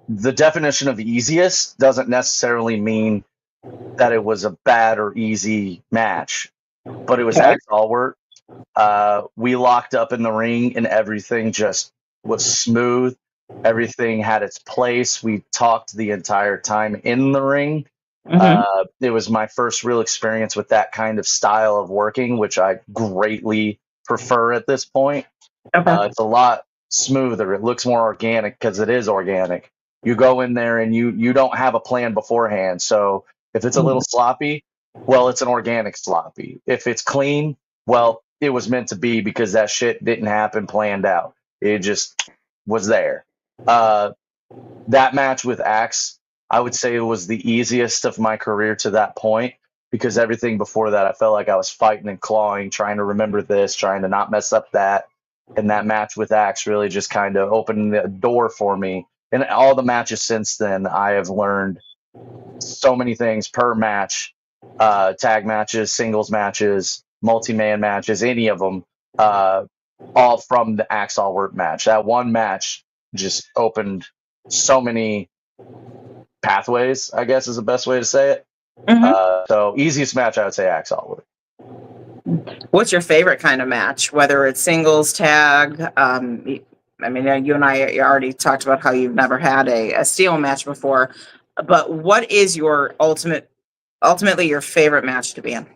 the definition of easiest doesn't necessarily mean that it was a bad or easy match, but it was Axe Allward. We locked up in the ring and everything just was smooth. Everything had its place. We talked the entire time in the ring. It was my first real experience with that kind of style of working, which I greatly prefer at this point. It's a lot smoother. It looks more organic because it is organic. You go in there and you don't have a plan beforehand. So if it's a little sloppy, well, it's an organic sloppy. If it's clean, well, it was meant to be because that shit didn't happen planned out. It just was there. that match with Axe, I would say it was the easiest of my career to that point, because everything before that, I felt like I was fighting and clawing, trying to remember this, trying to not mess up that. And that match with Axe really just kind of opened the door for me. And all the matches since then, I have learned so many things per match, tag matches, singles matches, multi-man matches, any of them, all from the Axe All Work match. That one match just opened so many pathways, I guess is the best way to say it. So easiest match, I would say Axe All Work. What's your favorite kind of match, whether it's singles, tag? I mean, you and I already talked about how you've never had a steel match before, but what is your ultimately your favorite match to be in?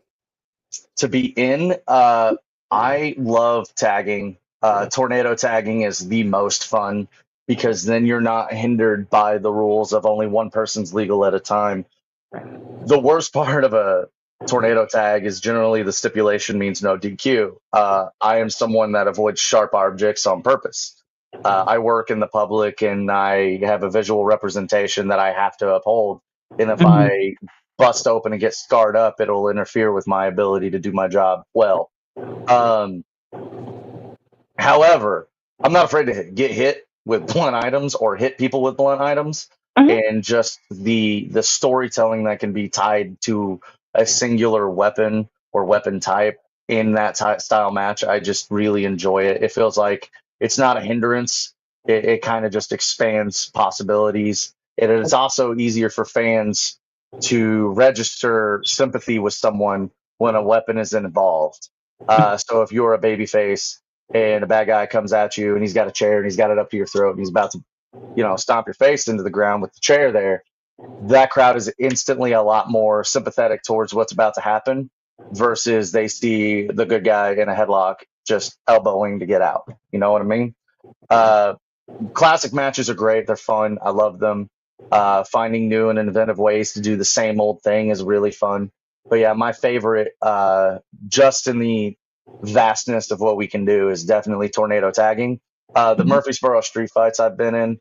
To be in, I love tagging. Tornado tagging is the most fun because then you're not hindered by the rules of only one person's legal at a time. The worst part of a tornado tag is generally the stipulation means no DQ. I am someone that avoids sharp objects on purpose. I work in the public and I have a visual representation that I have to uphold. And if I bust open and get scarred up, it'll interfere with my ability to do my job well. However, I'm not afraid to get hit with blunt items or hit people with blunt items. And just the storytelling that can be tied to a singular weapon or weapon type in that style match, I just really enjoy it. It feels like it's not a hindrance. It kind of just expands possibilities. And it's also easier for fans to register sympathy with someone when a weapon is involved. So if you're a babyface and a bad guy comes at you and he's got a chair and he's got it up to your throat and he's about to, stomp your face into the ground with the chair there, that crowd is instantly a lot more sympathetic towards what's about to happen versus they see the good guy in a headlock just elbowing to get out. You know what I mean? Classic matches are great. They're fun. I love them. Finding new and inventive ways to do the same old thing is really fun. But yeah, my favorite, just in the vastness of what we can do, is definitely tornado tagging. The Murfreesboro street fights I've been in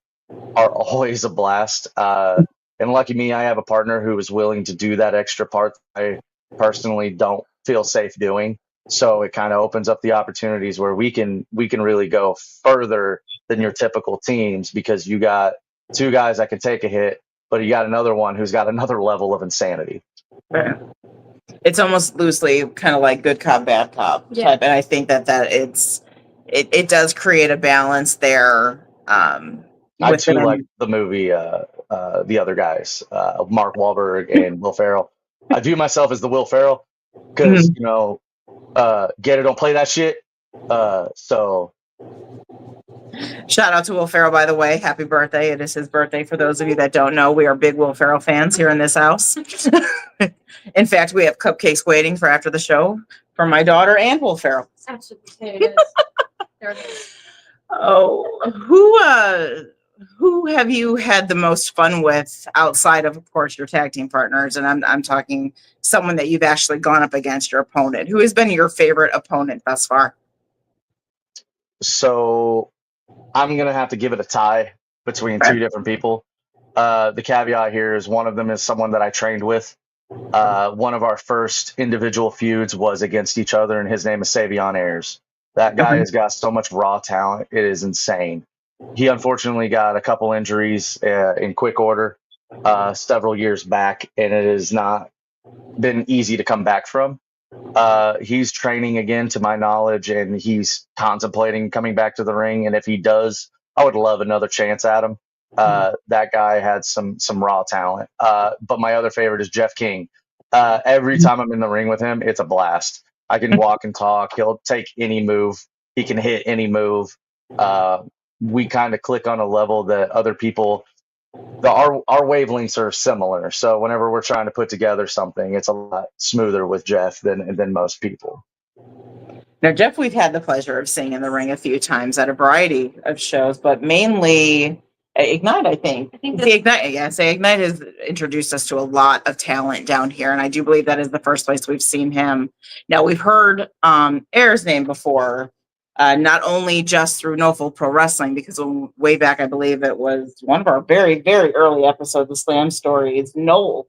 are always a blast. And lucky me, I have a partner who is willing to do that extra part I personally don't feel safe doing. So it kind of opens up the opportunities where we can really go further than your typical teams, because you got two guys that can take a hit, but you got another one who's got another level of insanity. It's almost loosely kind of like good cop, bad cop type, and I think that it does create a balance there. I too like the movie The Other Guys, Mark Wahlberg and Will Ferrell. I view myself as the Will Ferrell because get it, don't play that shit. So shout out to Will Ferrell, by the way. Happy birthday. It is his birthday. For those of you that don't know, we are big Will Ferrell fans here in this house. In fact, we have cupcakes waiting for after the show for my daughter and Will Ferrell. Absolutely. There it is. Oh, who have you had the most fun with outside of course, your tag team partners? And I'm talking someone that you've actually gone up against, your opponent. Who has been your favorite opponent thus far? So I'm going to have to give it a tie between two different people. The caveat here is one of them is someone that I trained with. One of our first individual feuds was against each other, and his name is Savion Ayers. That guy has got so much raw talent. It is insane. He unfortunately got a couple injuries in quick order several years back, and it has not been easy to come back from. He's training again, to my knowledge, and he's contemplating coming back to the ring. And if he does, I would love another chance at him. That guy had some raw talent. But my other favorite is Jeff King. Every time I'm in the ring with him, it's a blast. I can walk and talk. He'll take any move. He can hit any move. We kind of click on a level that other people, our wavelengths are similar. So whenever we're trying to put together something, it's a lot smoother with Jeff than most people. Now, Jeff, we've had the pleasure of seeing in the ring a few times at a variety of shows, but mainly Ignite, I think. Ignite has introduced us to a lot of talent down here, and I do believe that is the first place we've seen him. Now, we've heard Air's name before, not only just through No Full Pro Wrestling, because way back, I believe it was one of our very, very early episodes of Slam Stories, Noel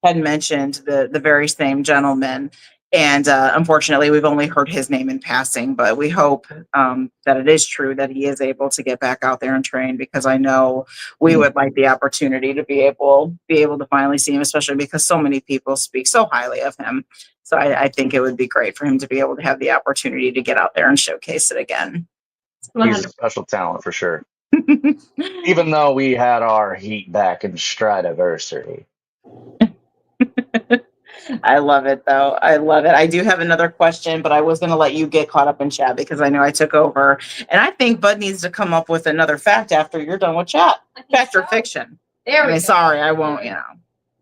had mentioned the very same gentleman. And unfortunately, we've only heard his name in passing, but we hope that it is true that he is able to get back out there and train, because I know we would like the opportunity to be able to finally see him, especially because so many people speak so highly of him. So I think it would be great for him to be able to have the opportunity to get out there and showcase it again. He's a special talent for sure. Even though we had our heat back in Stridiversary. I love it, though. I love it. I do have another question, but I was going to let you get caught up in chat because I know I took over. And I think Bud needs to come up with another fact after you're done with chat. Fact or fiction? There we go. Sorry, I won't,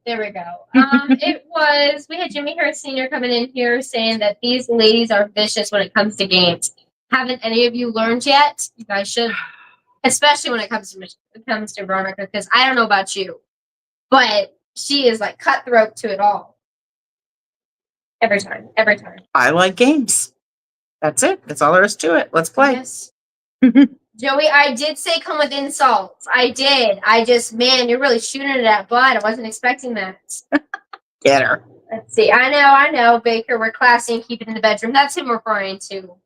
There we go. We had Jimmy Hurt Sr. coming in here saying that these ladies are vicious when it comes to games. Haven't any of you learned yet? You guys should, especially when it comes to Veronica, because I don't know about you, but she is like cutthroat to it all. Every time. I like games. That's it. That's all there is to it. Let's play. Yes. Joey, I did say come with insults. I did. Man, you're really shooting it at Bud. I wasn't expecting that. Get her. Let's see. I know, Baker. We're classy and keep it in the bedroom. That's him referring to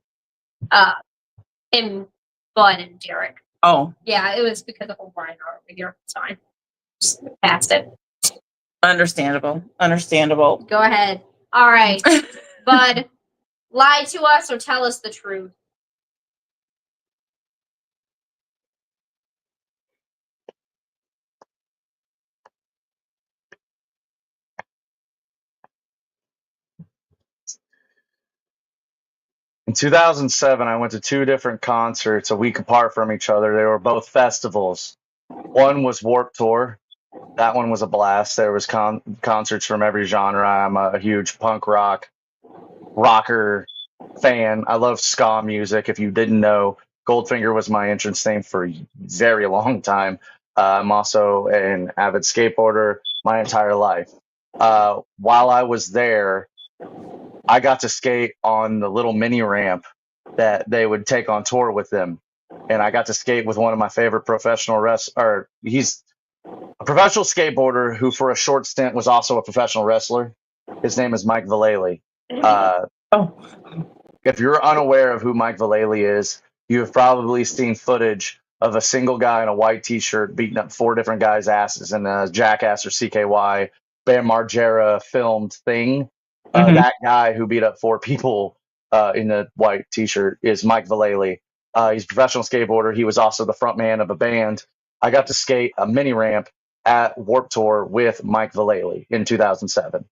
him, Bud, and Derek. Oh. Yeah, it was because of the whole Brian Hart figure. It's fine. Just passed it. Understandable. Go ahead. All right. Bud, lie to us or tell us the truth. In 2007, I went to 2 different concerts a week apart from each other. They were both festivals. One was Warped Tour. That one was a blast. There was concerts from every genre. I'm a huge punk rocker fan. I love ska music. If you didn't know, Goldfinger was my entrance theme for a very long time. I'm also an avid skateboarder my entire life. While I was there, I got to skate on the little mini ramp that they would take on tour with them. And I got to skate with one of my favorite professional he's a professional skateboarder who for a short stint was also a professional wrestler. His name is Mike Vallely. If you're unaware of who Mike Vallely is, you have probably seen footage of a single guy in a white t-shirt beating up 4 different guys' asses in a Jackass or CKY Bam Margera filmed thing. That guy who beat up 4 people in the white t-shirt is Mike Vallely. He's a professional skateboarder. He was also the front man of a band. I got to skate a mini ramp at Warped Tour with Mike Vallely in 2007.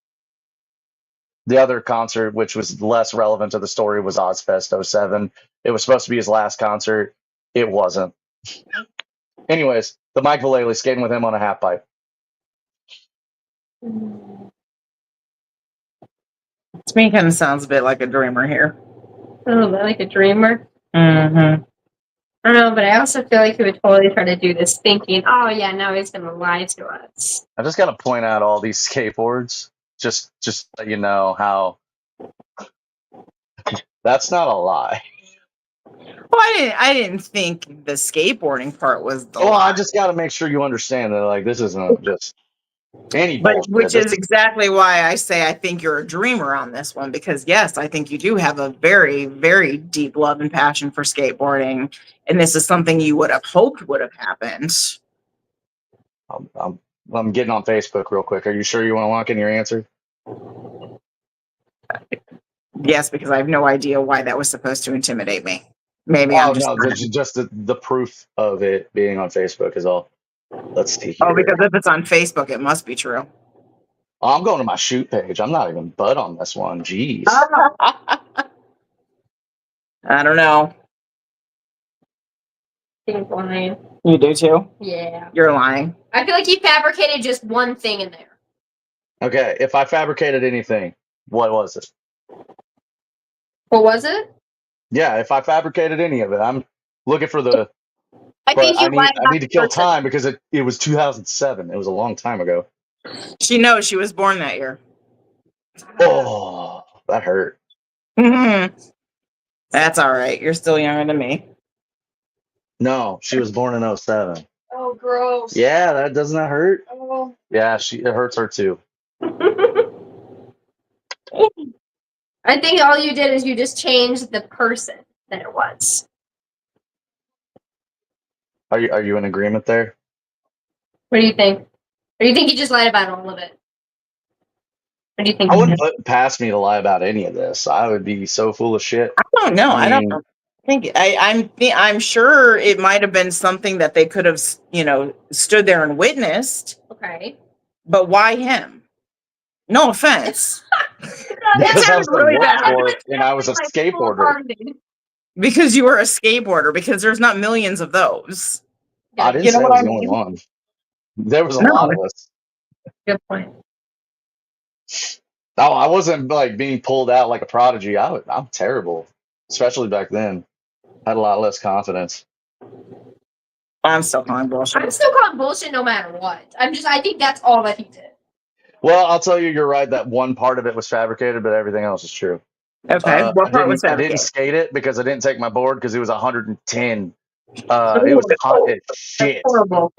The other concert, which was less relevant to the story, was Ozfest 07. It was supposed to be his last concert. It wasn't. Anyways, the Mike Vallely, skating with him on a half pipe. To me, kind of sounds a bit like a dreamer here. Oh, like a dreamer? Mm-hmm. I don't know, but I also feel like he would totally try to do this thinking, oh, yeah, now he's going to lie to us. I just got to point out all these skateboards. Just let you know how that's not a lie. Well, I didn't think the skateboarding part was the Well, lie. I just got to make sure you understand that, like, this isn't just any But bullshit. which is exactly why I say I think you're a dreamer on this one, because yes, I think you do have a very, very deep love and passion for skateboarding, and this is something you would have hoped would have happened. I'm getting on Facebook real quick. Are you sure you want to lock in your answer? Yes, because I have no idea why that was supposed to intimidate me. Maybe I'm just the proof of it being on Facebook is all. Let's see here. Oh, because if it's on Facebook, it must be true. Oh, I'm going to my shoot page. I'm not even Bud on this one. Jeez. I don't know. I think lying. You do too? Yeah. You're lying. I feel like he fabricated just one thing in there. Okay, if I fabricated anything, what was it? What was it? Yeah, if I fabricated any of it, I'm looking for the. I think you I need to kill time because it was 2007. It was a long time ago. She knows she was born that year. Oh, that hurt. Mm-hmm. That's all right. You're still younger than me. No, she was born in 07. Oh, gross. Yeah, doesn't that hurt? Oh. Yeah, it hurts her too. I think all you did is you just changed the person that it was. Are you in agreement there? What do you think? Or do you think you just lied about all of it? What do you think? I wouldn't put it past me to lie about any of this. I would be so full of shit. I don't know. I don't mean, think I'm sure it might have been something that they could have, stood there and witnessed. Okay. But why him? No offense. because I was really really bad. for it, and I was a skateboarder. Because you were a skateboarder, because there's not millions of those. I didn't You know say I what was I the only mean? one. There was a No. lot of us. Good point. No, I wasn't like being pulled out like a prodigy. I'm terrible, especially back then. I had a lot less confidence. I'm still calling bullshit. I'm still calling bullshit no matter what. I think that's all that he did. Well, I'll tell you, you're right. That one part of it was fabricated, but everything else is true. Okay. What part was I fabricated? didn't skate it because I didn't take my board because it was 110. It was hot as shit. Horrible.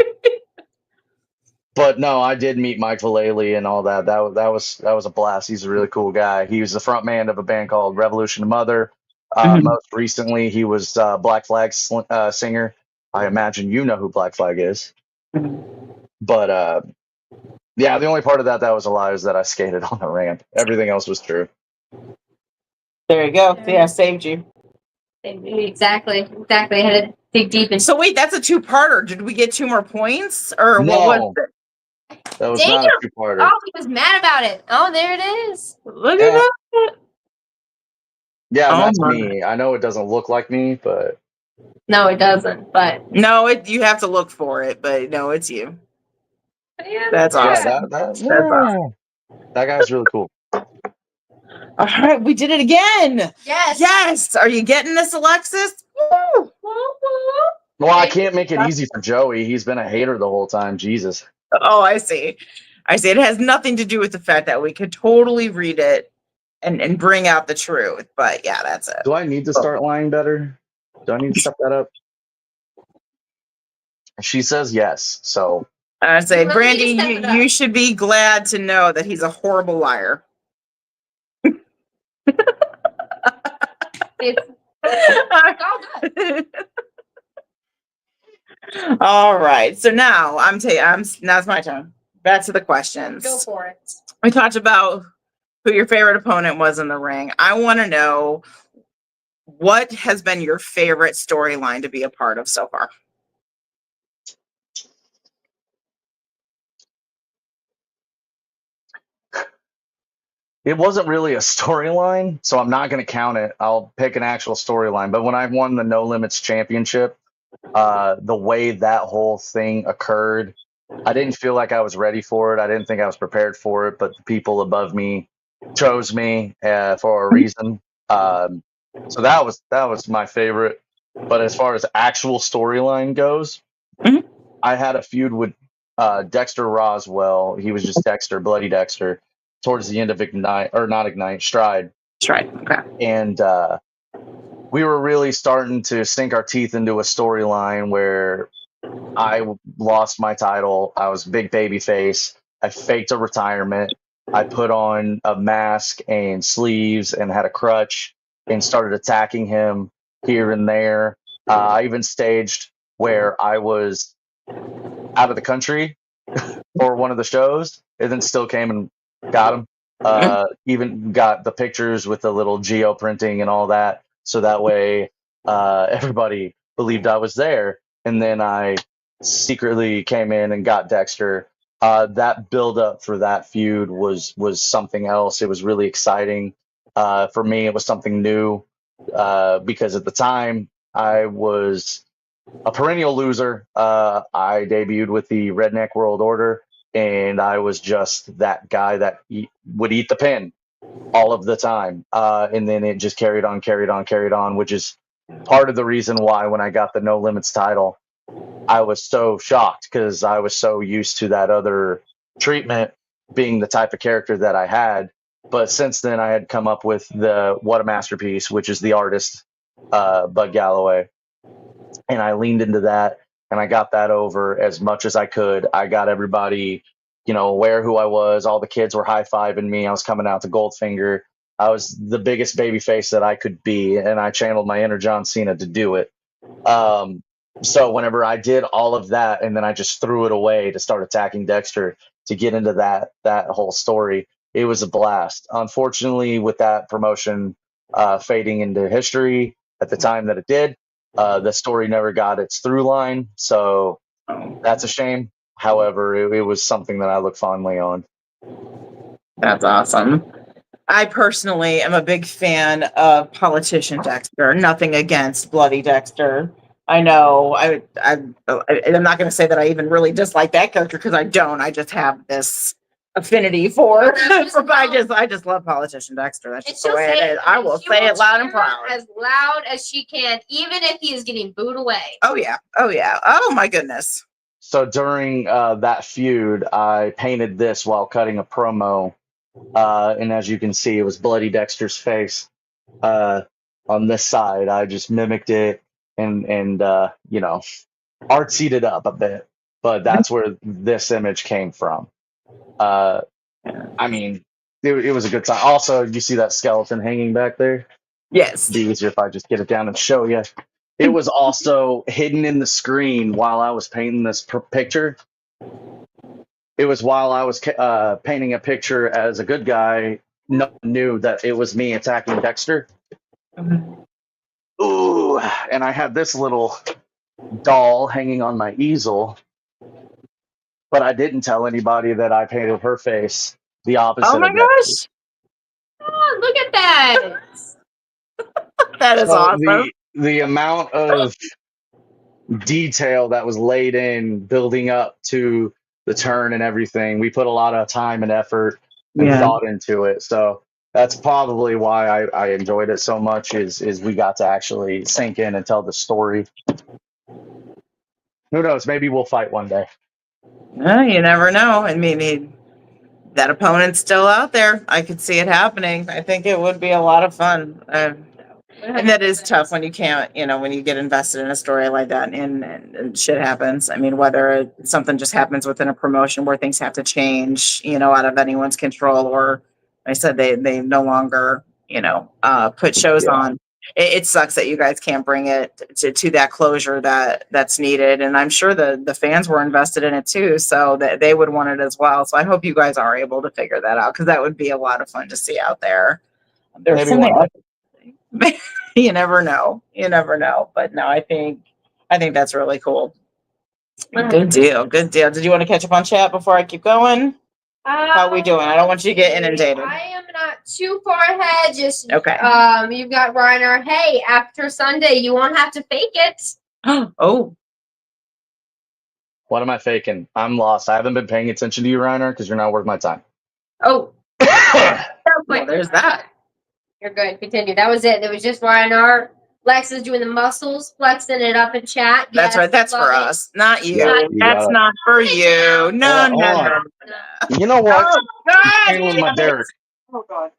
But no, I did meet Mike Vallely and all that. That was a blast. He's a really cool guy. He was the front man of a band called Revolution Mother. Most recently, he was Black Flag's singer. I imagine you know who Black Flag is. But yeah, the only part of that was a lie is that I skated on the ramp. Everything else was true. There you go. See, I saved you. Exactly. I had to dig deep into. So wait, that's a two-parter. Did we get 2 more points, or No. what was it? That was not a two-parter. Oh, he was mad about it. Oh, there it is. Look at that. Yeah, Oh that's my. me. I know it doesn't look like me, but No, it doesn't. But No, you have to look for it, but no, it's you. yeah, That's awesome. That's awesome. That guy's really cool. All right, we did it again. Yes. Yes. Are you getting this, Alexis? Woo! Well, I can't make it easy for Joey. He's been a hater the whole time. Jesus. Oh, I see. It has nothing to do with the fact that we could totally read it and bring out the truth. But yeah, that's it. Do I need to start lying better? Do I need to step that up? She says yes. So I say, Well, Brandy, you step it up. you should be glad to know that he's a horrible liar. It's All right. So now now it's my turn. Back to the questions. go for it. We talked about who your favorite opponent was in the ring. I want to know, what has been your favorite storyline to be a part of so far? it wasn't really a storyline, so I'm not going to count it. I'll pick an actual storyline. But when I won the No Limits Championship, the way that whole thing occurred, I didn't feel like I was ready for it. I didn't think I was prepared for it, but the people above me chose me for a reason. So that was my favorite. But as far as actual storyline goes, Mhm. I had a feud with Dexter Roswell. He was just Dexter, Bloody Dexter, towards the end of Stride. Stride. Okay. And we were really starting to sink our teeth into a storyline where I lost my title. I was big baby face. I faked a retirement. I put on a mask and sleeves and had a crutch and started attacking him here and there. I even staged where I was out of the country for one of the shows and then still came and got him. Even got the pictures with the little geo printing and all that. So that way everybody believed I was there. And then I secretly came in and got Dexter. That build up for that feud was something else. It was really exciting. For me, it was something new because at the time I was a perennial loser. I debuted with the Redneck World Order, and I was just that guy that would eat the pin all of the time. And then it just carried on, which is part of the reason why when I got the No Limits title, I was so shocked because I was so used to that other treatment being the type of character that I had. But since then, I had come up with the What a Masterpiece, which is the artist Bud Galloway, and I leaned into that, and I got that over as much as I could. I got everybody, aware who I was. All the kids were high fiving me. I was coming out to Goldfinger. I was the biggest baby face that I could be, and I channeled my inner John Cena to do it. Um, so whenever I did all of that, and then I just threw it away to start attacking Dexter to get into that whole story, it was a blast. Unfortunately, with that promotion fading into history at the time that it did, the story never got its through line, so that's a shame. However, it was something that I look fondly on. That's awesome. I personally am a big fan of Politician Dexter. Nothing against Bloody Dexter. I know I'm not going to say that I even really dislike that character because I don't. I just have this affinity for. I just love Politician Dexter. That's just the way it is. I will say it loud and proud. As loud as she can, even if he is getting booed away. Oh yeah. Oh yeah. Oh my goodness. So during that feud, I painted this while cutting a promo. And as you can see, it was Bloody Dexter's face on this side. I just mimicked it and artsied it up a bit. But that's where this image came from. I mean, it was a good time. Also, you see that skeleton hanging back there? Yes. It'd be easier if I just get it down and show you. It was also hidden in the screen while I was painting this picture. It was while I was painting a picture as a good guy. No one knew that it was me attacking Dexter. Ooh, and I had this little doll hanging on my easel, but I didn't tell anybody that I painted her face the opposite. Oh my gosh! Oh, look at that! That is awesome. The amount of detail that was laid in building up to the turn and everything, we put a lot of time and effort and thought into it. So that's probably why I enjoyed it so much is we got to actually sink in and tell the story. Who knows? Maybe we'll fight one day. You never know. I mean, that opponent's still out there. I could see it happening. I think it would be a lot of fun. And that is tough when you can't, when you get invested in a story like that and shit happens. I mean, whether something just happens within a promotion where things have to change, out of anyone's control, or I said they no longer, put shows on. It sucks that you guys can't bring it to that closure that's needed. And I'm sure the fans were invested in it too, so that they would want it as well. So I hope you guys are able to figure that out because that would be a lot of fun to see out there. There's something else. You never know. But no, I think that's really cool. Good deal. Did you want to catch up on chat before I keep going? How are we doing? I don't want you to get inundated. I am not too far ahead. Just okay. You've got Reiner. Hey, after Sunday, you won't have to fake it. Oh. What am I faking? I'm lost. I haven't been paying attention to you, Reiner, because you're not worth my time. Oh. Well, there's that. You're good. Continue. That was it. It was just Reiner. Lex is doing the muscles, flexing it up in chat. That's right. That's for us, not you. Yeah, that's not for you. No. You know what? Oh, God. With my Derek. Oh, God.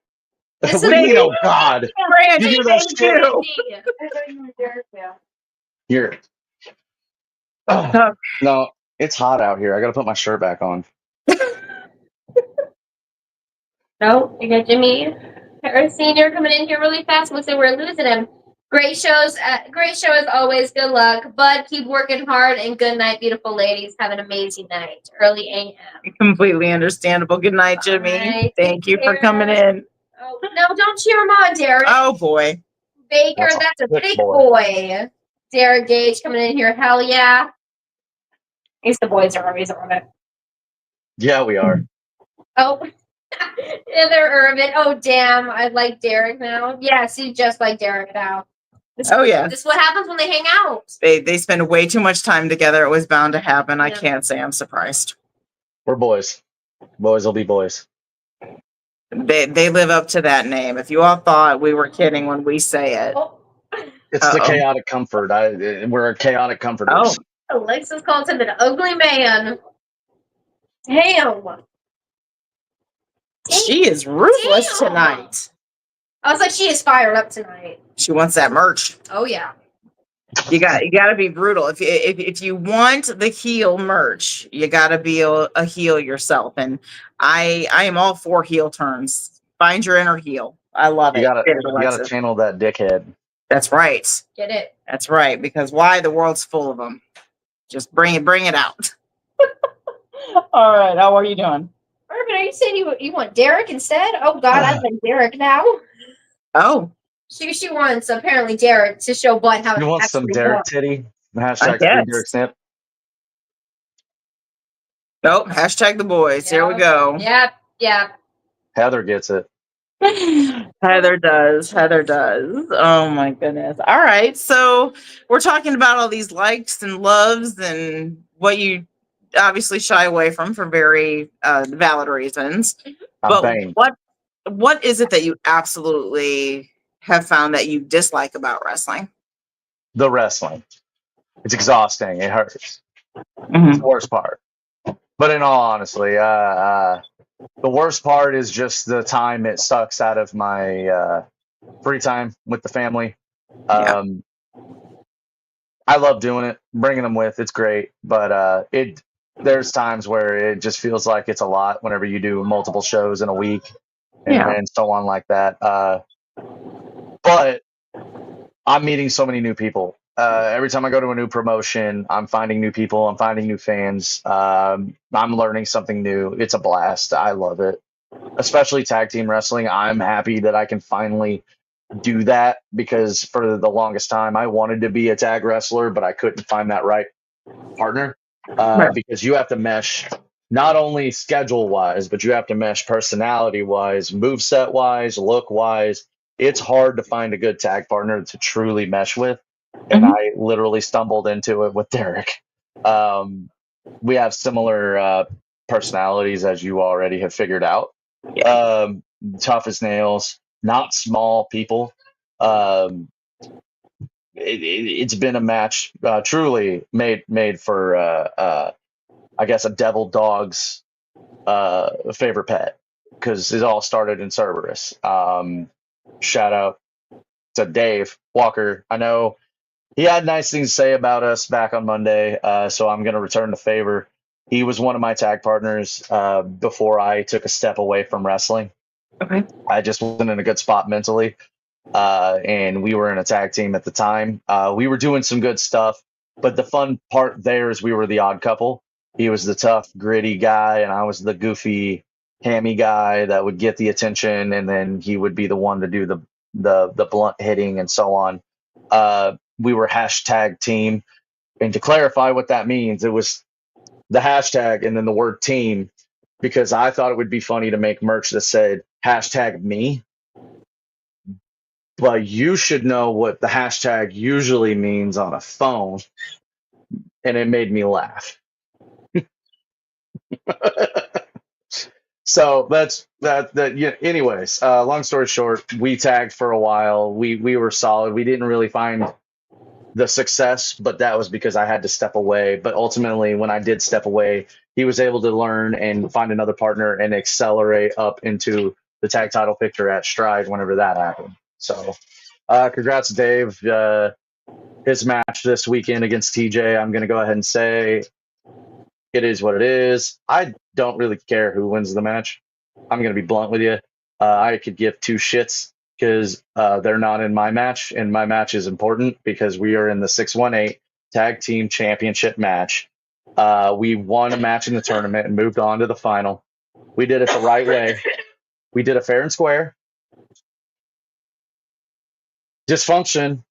What do you mean, oh, God? Brandy, you hear that shit? Here. No, it's hot out here. I got to put my shirt back on. No, you got Jimmy Harris Sr. coming in here really fast. Looks like we're losing him. Great shows. Great show as always. Good luck. Bud, keep working hard, and good night, beautiful ladies. Have an amazing night. Early a.m. Completely understandable. Good night, Jimmy. Right, thank you for coming in. Oh, no, don't cheer him on, Derek. Oh, boy. Baker, that's a big boy. Derek Gage coming in here. Hell yeah. At least the boys are always on it. Yeah, we are. Oh. Yeah, they're urban. Oh, damn. I like Derek now. Yes, he's just like Derek now. This is what happens when they hang out. They spend way too much time together. It was bound to happen. Yeah. I can't say I'm surprised. We're boys. Boys will be boys. They live up to that name. If you all thought we were kidding when we say it. Oh. It's the chaotic comfort. We're chaotic comforters. Oh. Alexis calls him an ugly man. Damn. She is ruthless tonight. I was like, she is fired up tonight. She wants that merch. Oh yeah. You got to be brutal. If you want the heel merch, you got to be a heel yourself. And I am all for heel turns. Find your inner heel. I love You it. gotta channel that dickhead. That's right. Get it? That's right. Because why? The world's full of them. Just bring it out. All right. How are you doing? Urban, are you saying you want Derek instead? Oh God, I like Derek now. Oh, She wants apparently Derek to show Bud how You to want some actually Derek walk. titty? I Hashtag guess. free Derek Snip. nope. Hashtag the boys. Here we go. Yep. Heather gets it. Heather does. Heather does. Oh my goodness. All right. So we're talking about all these likes and loves and what you obviously shy away from for very valid reasons. I'm But banged. what is it that you absolutely have found that you dislike about wrestling? The wrestling. It's exhausting. It hurts. It's Mm-hmm. the worst part. But in all honesty, the worst part is just the time it sucks out of my free time with the family. Yeah. I love doing it, bringing them with. It's great, but there's times where it just feels like it's a lot whenever you do multiple shows in a week and so on like that. But I'm meeting so many new people. Every time I go to a new promotion, I'm finding new people. I'm finding new fans. I'm learning something new. It's a blast. I love it, especially tag team wrestling. I'm happy that I can finally do that because for the longest time I wanted to be a tag wrestler, but I couldn't find that right partner because you have to mesh not only schedule wise, but you have to mesh personality wise, moveset wise, look wise. It's hard to find a good tag partner to truly mesh with. And I literally stumbled into it with Derek. We have similar personalities, as you already have figured out. Tough as nails, not small people. It's been a match truly made for I guess a devil dog's favorite pet because it all started in Cerberus. Shout out to Dave Walker. I know he had nice things to say about us back on Monday, so I'm going to return the favor. He was one of my tag partners before I took a step away from wrestling. Okay. I just wasn't in a good spot mentally. And we were in a tag team at the time. We were doing some good stuff, but the fun part there is we were the odd couple. He was the tough, gritty guy, and I was the goofy, hammy guy that would get the attention, and then he would be the one to do the blunt hitting and so on. We were hashtag team, and to clarify what that means, it was the hashtag and then the word team, because I thought it would be funny to make merch that said hashtag me. But you should know what the hashtag usually means on a phone, and it made me laugh. So that's that. Yeah. Anyways, long story short, we tagged for a while. We were solid. We didn't really find the success, but that was because I had to step away. But ultimately, when I did step away, he was able to learn and find another partner and accelerate up into the tag title picture at Stride whenever that happened. So, congrats, Dave. His match this weekend against TJ, I'm going to go ahead and say it is what it is. I don't really care who wins the match. I'm going to be blunt with you. I could give two shits because they're not in my match, and my match is important because we are in the 618 Tag Team Championship match. We won a match in the tournament and moved on to the final. We did it the right way. We did it fair and square. Dysfunction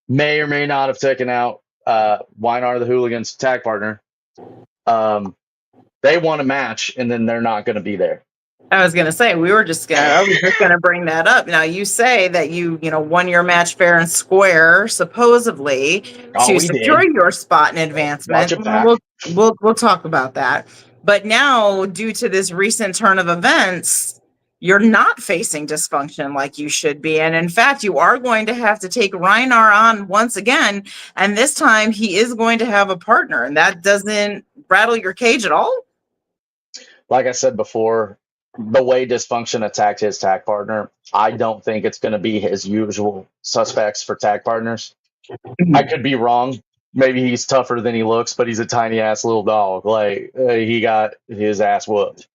may or may not have taken out Weinar the Hooligan's tag partner. They won a match, and then they're not going to be there. I was going to say, I was just going to bring that up. Now, you say that you won your match fair and square, supposedly, to secure your spot in advancement. We'll talk about that. But now, due to this recent turn of events, you're not facing dysfunction like you should be. And in fact, you are going to have to take Reinar on once again. And this time, he is going to have a partner. And that doesn't rattle your cage at all? Like I said before, the way Dysfunction attacked his tag partner, I don't think it's going to be his usual suspects for tag partners. I could be wrong. Maybe he's tougher than he looks, but he's a tiny ass little dog. Like he got his ass whooped.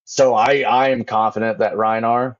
So I am confident that Reinar,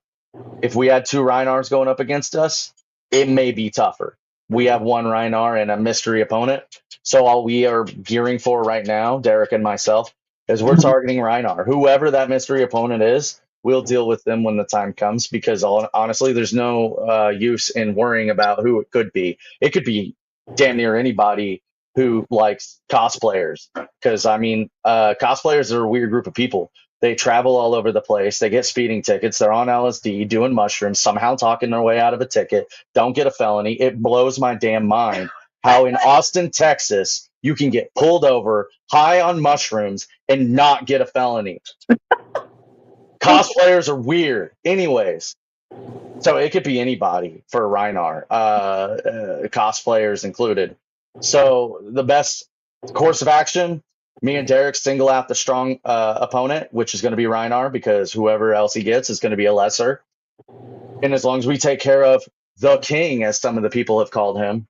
if we had two Reinars going up against us, it may be tougher. We have one Reinar and a mystery opponent. So all we are gearing for right now, Derek and myself, is we're targeting Reinar. Whoever that mystery opponent is, we'll deal with them when the time comes, because honestly, there's no use in worrying about who it could be. It could be damn near anybody who likes cosplayers. Because, I mean, cosplayers are a weird group of people. They travel all over the place. They get speeding tickets. They're on LSD, doing mushrooms, somehow talking their way out of a ticket, don't get a felony. It blows my damn mind how in Austin, Texas, you can get pulled over high on mushrooms and not get a felony. Cosplayers are weird. Anyways, so it could be anybody for Reinar, cosplayers included. So the best course of action, me and Derek single out the strong opponent, which is going to be Reinar, because whoever else he gets is going to be a lesser. And as long as we take care of the king, as some of the people have called him,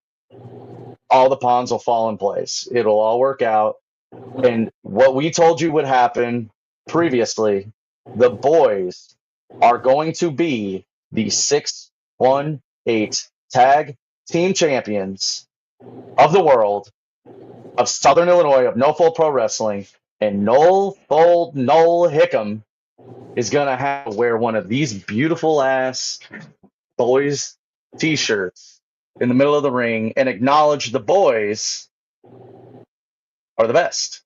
all the pawns will fall in place. It'll all work out. And what we told you would happen previously, the boys are going to be the 6-1-8 tag team champions of the world, of Southern Illinois, of No Fold Pro Wrestling, and Noel Hickam is going to have to wear one of these beautiful ass boys t-shirts in the middle of the ring and acknowledge the boys are the best.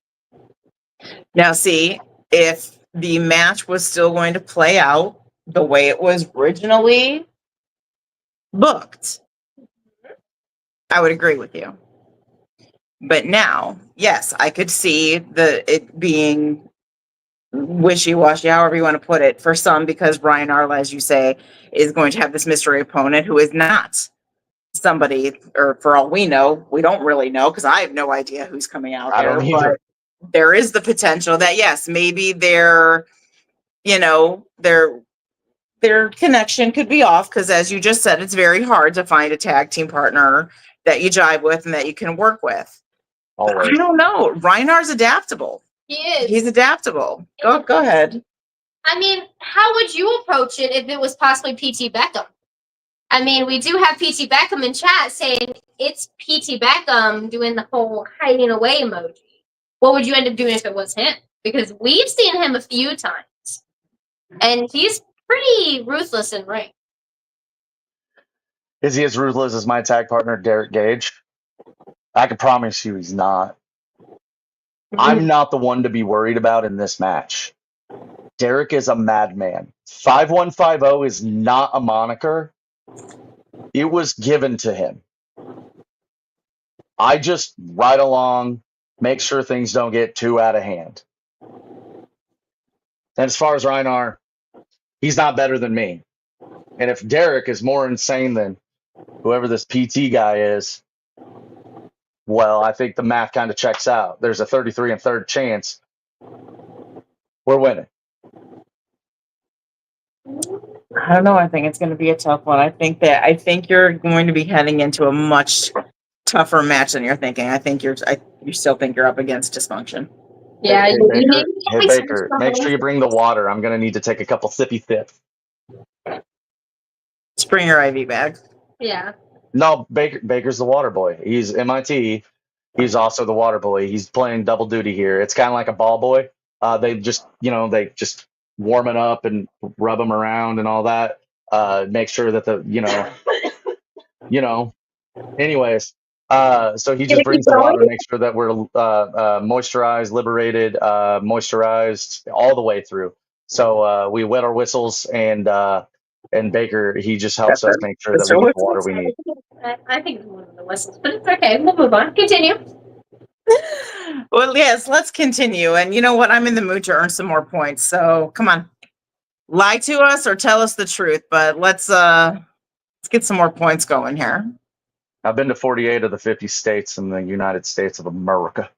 Now, see, if the match was still going to play out the way it was originally booked, I would agree with you. But now, yes, I could see it being wishy-washy, however you want to put it, for some, because Brian Arla, as you say, is going to have this mystery opponent who is not somebody, or for all we know, we don't really know, because I have no idea who's coming out I there. don't either. But there is the potential that, yes, maybe their connection could be off, because as you just said, it's very hard to find a tag team partner that you jive with and that you can work with. But I don't know. Reinar's adaptable. He is. He's adaptable. Go ahead. I mean, how would you approach it if it was possibly PT Beckham? I mean, we do have PT Beckham in chat saying it's PT Beckham doing the whole hiding away emoji. What would you end up doing if it was him? Because we've seen him a few times, and he's pretty ruthless in ring. Is he as ruthless as my tag partner, Derek Gage? I can promise you he's not. I'm not the one to be worried about in this match. Derek is a madman. 5150 is not a moniker. It was given to him. I just ride along, make sure things don't get too out of hand. And as far as Reinar, he's not better than me. And if Derek is more insane than whoever this PT guy is, well, I think the math kind of checks out. There's a 33 and third chance we're winning. I don't know. I think it's going to be a tough one. I think you're going to be heading into a much tougher match than you're thinking. You still think you're up against Dysfunction. Yeah, Hey, Baker, make sure you bring the water. I'm going to need to take a couple sippy sips. Just bring your IV bag. Yeah. No, Baker's the water boy. He's MIT. He's also the water boy. He's playing double duty here. It's kind of like a ball boy. They just warm it up and rub him around and all that. Make sure that anyways. So he just brings the water, make sure that we're moisturized, liberated, moisturized all the way through. So we wet our whistles, and Baker, he just helps us make sure that we get the water we need. I think it's one of the whistles, but it's okay. We'll move on. Continue. Well, yes, let's continue. And you know what? I'm in the mood to earn some more points. So come on, lie to us or tell us the truth. But let's get some more points going here. I've been to 48 of the 50 states in the United States of America.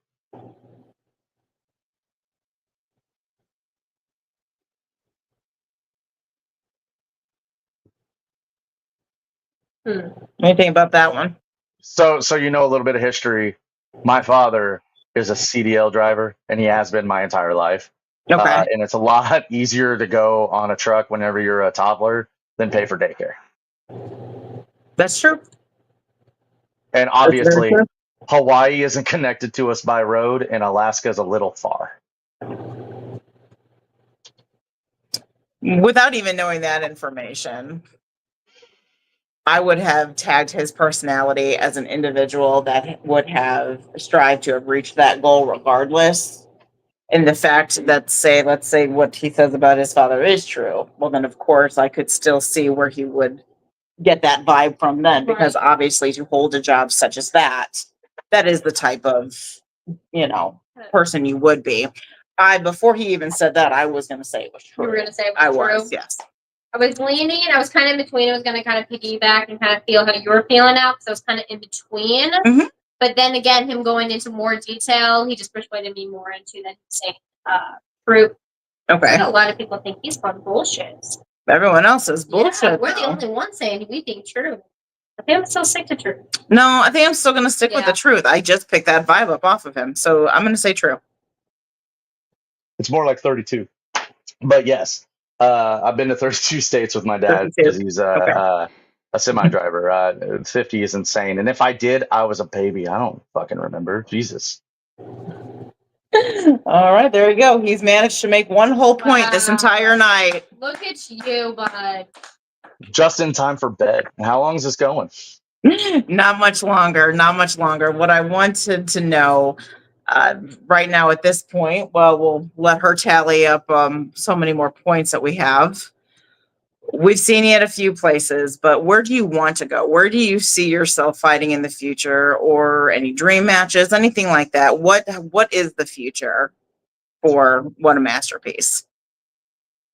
Anything about that one? So you know a little bit of history. My father is a CDL driver, and he has been my entire life. Okay. And it's a lot easier to go on a truck whenever you're a toddler than pay for daycare. That's true. And That's very obviously, true. Hawaii isn't connected to us by road, and Alaska's a little far. Without even knowing that information, I would have tagged his personality as an individual that would have strived to have reached that goal regardless. And the fact that, let's say what he says about his father is true, well, then of course I could still see where he would get that vibe from then, because obviously to hold a job such as that, that is the type of, person you would be. Before he even said that, I was going to say it was true. You were going to say it I was was, true? yes. I was leaning, I was kind of in between. I was going to kind of piggyback and kind of feel how you were feeling out, because I was kind of in between. Mhm. But then again, him going into more detail, he just persuaded me more into that saying fruit. Okay. I know a lot of people think he's full of bullshit. Everyone else is bullshit. Yeah, we're the though. only ones saying we think true. I think I'm still sick to truth. No, I think I'm still going to stick with the truth. I just picked that vibe up off of him. So I'm going to say true. It's more like 32. But yes, I've been to 32 states with my dad because he's a semi driver. 50 is insane. And if I did, I was a baby. I don't fucking remember. Jesus. All right, there you go. He's managed to make one whole point this entire night. Look at you, bud. Just in time for bed. How long is this going? Not much longer. Not much longer. What I wanted to know right now at this point, well, we'll let her tally up so many more points that we have. We've seen you at a few places, but where do you want to go? Where do you see yourself fighting in the future, or any dream matches, anything like that? What is the future for What a Masterpiece?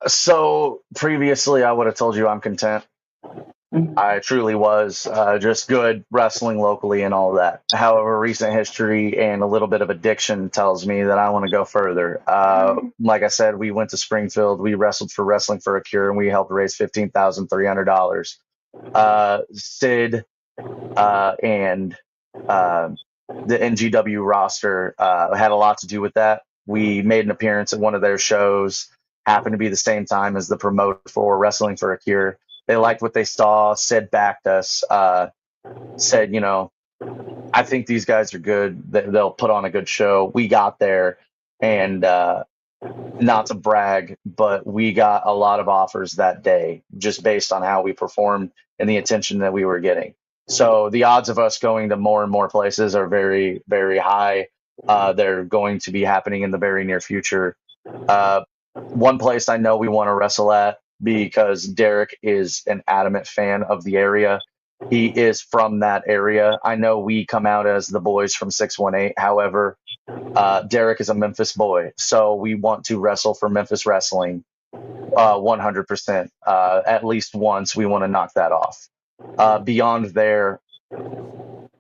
So previously, I would have told you I'm content. I truly was just good wrestling locally and all that. However, recent history and a little bit of addiction tells me that I want to go further. Like I said, we went to Springfield. We wrestled for Wrestling for a Cure, and we helped raise $15,300. Sid and the NGW roster had a lot to do with that. We made an appearance at one of their shows. Happened to be the same time as the promoter for Wrestling for a Cure. They liked what they saw. Sid backed us. Said, I think these guys are good. They'll put on a good show. We got there, and not to brag, but we got a lot of offers that day just based on how we performed and the attention that we were getting. So the odds of us going to more and more places are very, very high. They're going to be happening in the very near future. One place I know we want to wrestle at, because Derek is an adamant fan of the area. He is from that area. I know we come out as the boys from 618. However, Derek is a Memphis boy, so we want to wrestle for Memphis wrestling 100%. At least once, we want to knock that off. Beyond there,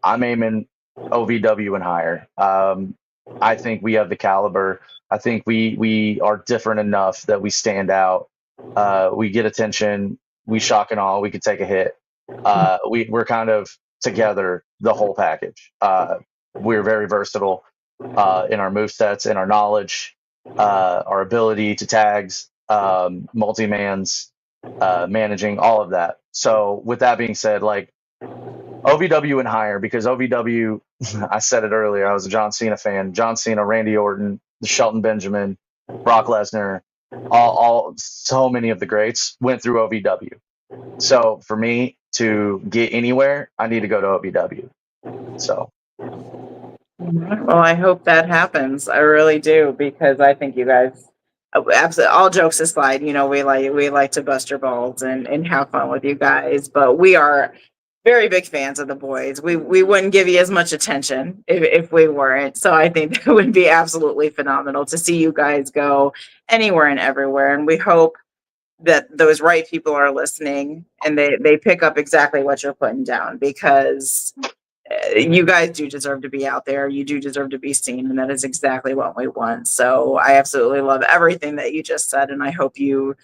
I'm aiming OVW and higher. I think we have the caliber. I think we are different enough that we stand out. We get attention. We shock and awe. We could take a hit. We're kind of together, the whole package. We're very versatile in our movesets, in our knowledge, our ability to tags, multi-mans, managing, all of that. So with that being said, like OVW and higher, because OVW, I said it earlier, I was a John Cena fan. John Cena, Randy Orton, Shelton Benjamin, Brock Lesnar, all so many of the greats went through OVW. So for me to get anywhere, I need to go to OVW. So. Well, I hope that happens. I really do, because I think you guys, absolutely, all jokes aside, we like to bust your balls and have fun with you guys. But we are very big fans of the boys. We wouldn't give you as much attention if we weren't. So I think that would be absolutely phenomenal to see you guys go anywhere and everywhere. And we hope that those right people are listening and they pick up exactly what you're putting down, because you guys do deserve to be out there. You do deserve to be seen, and that is exactly what we want. So I absolutely love everything that you just said, and I hope you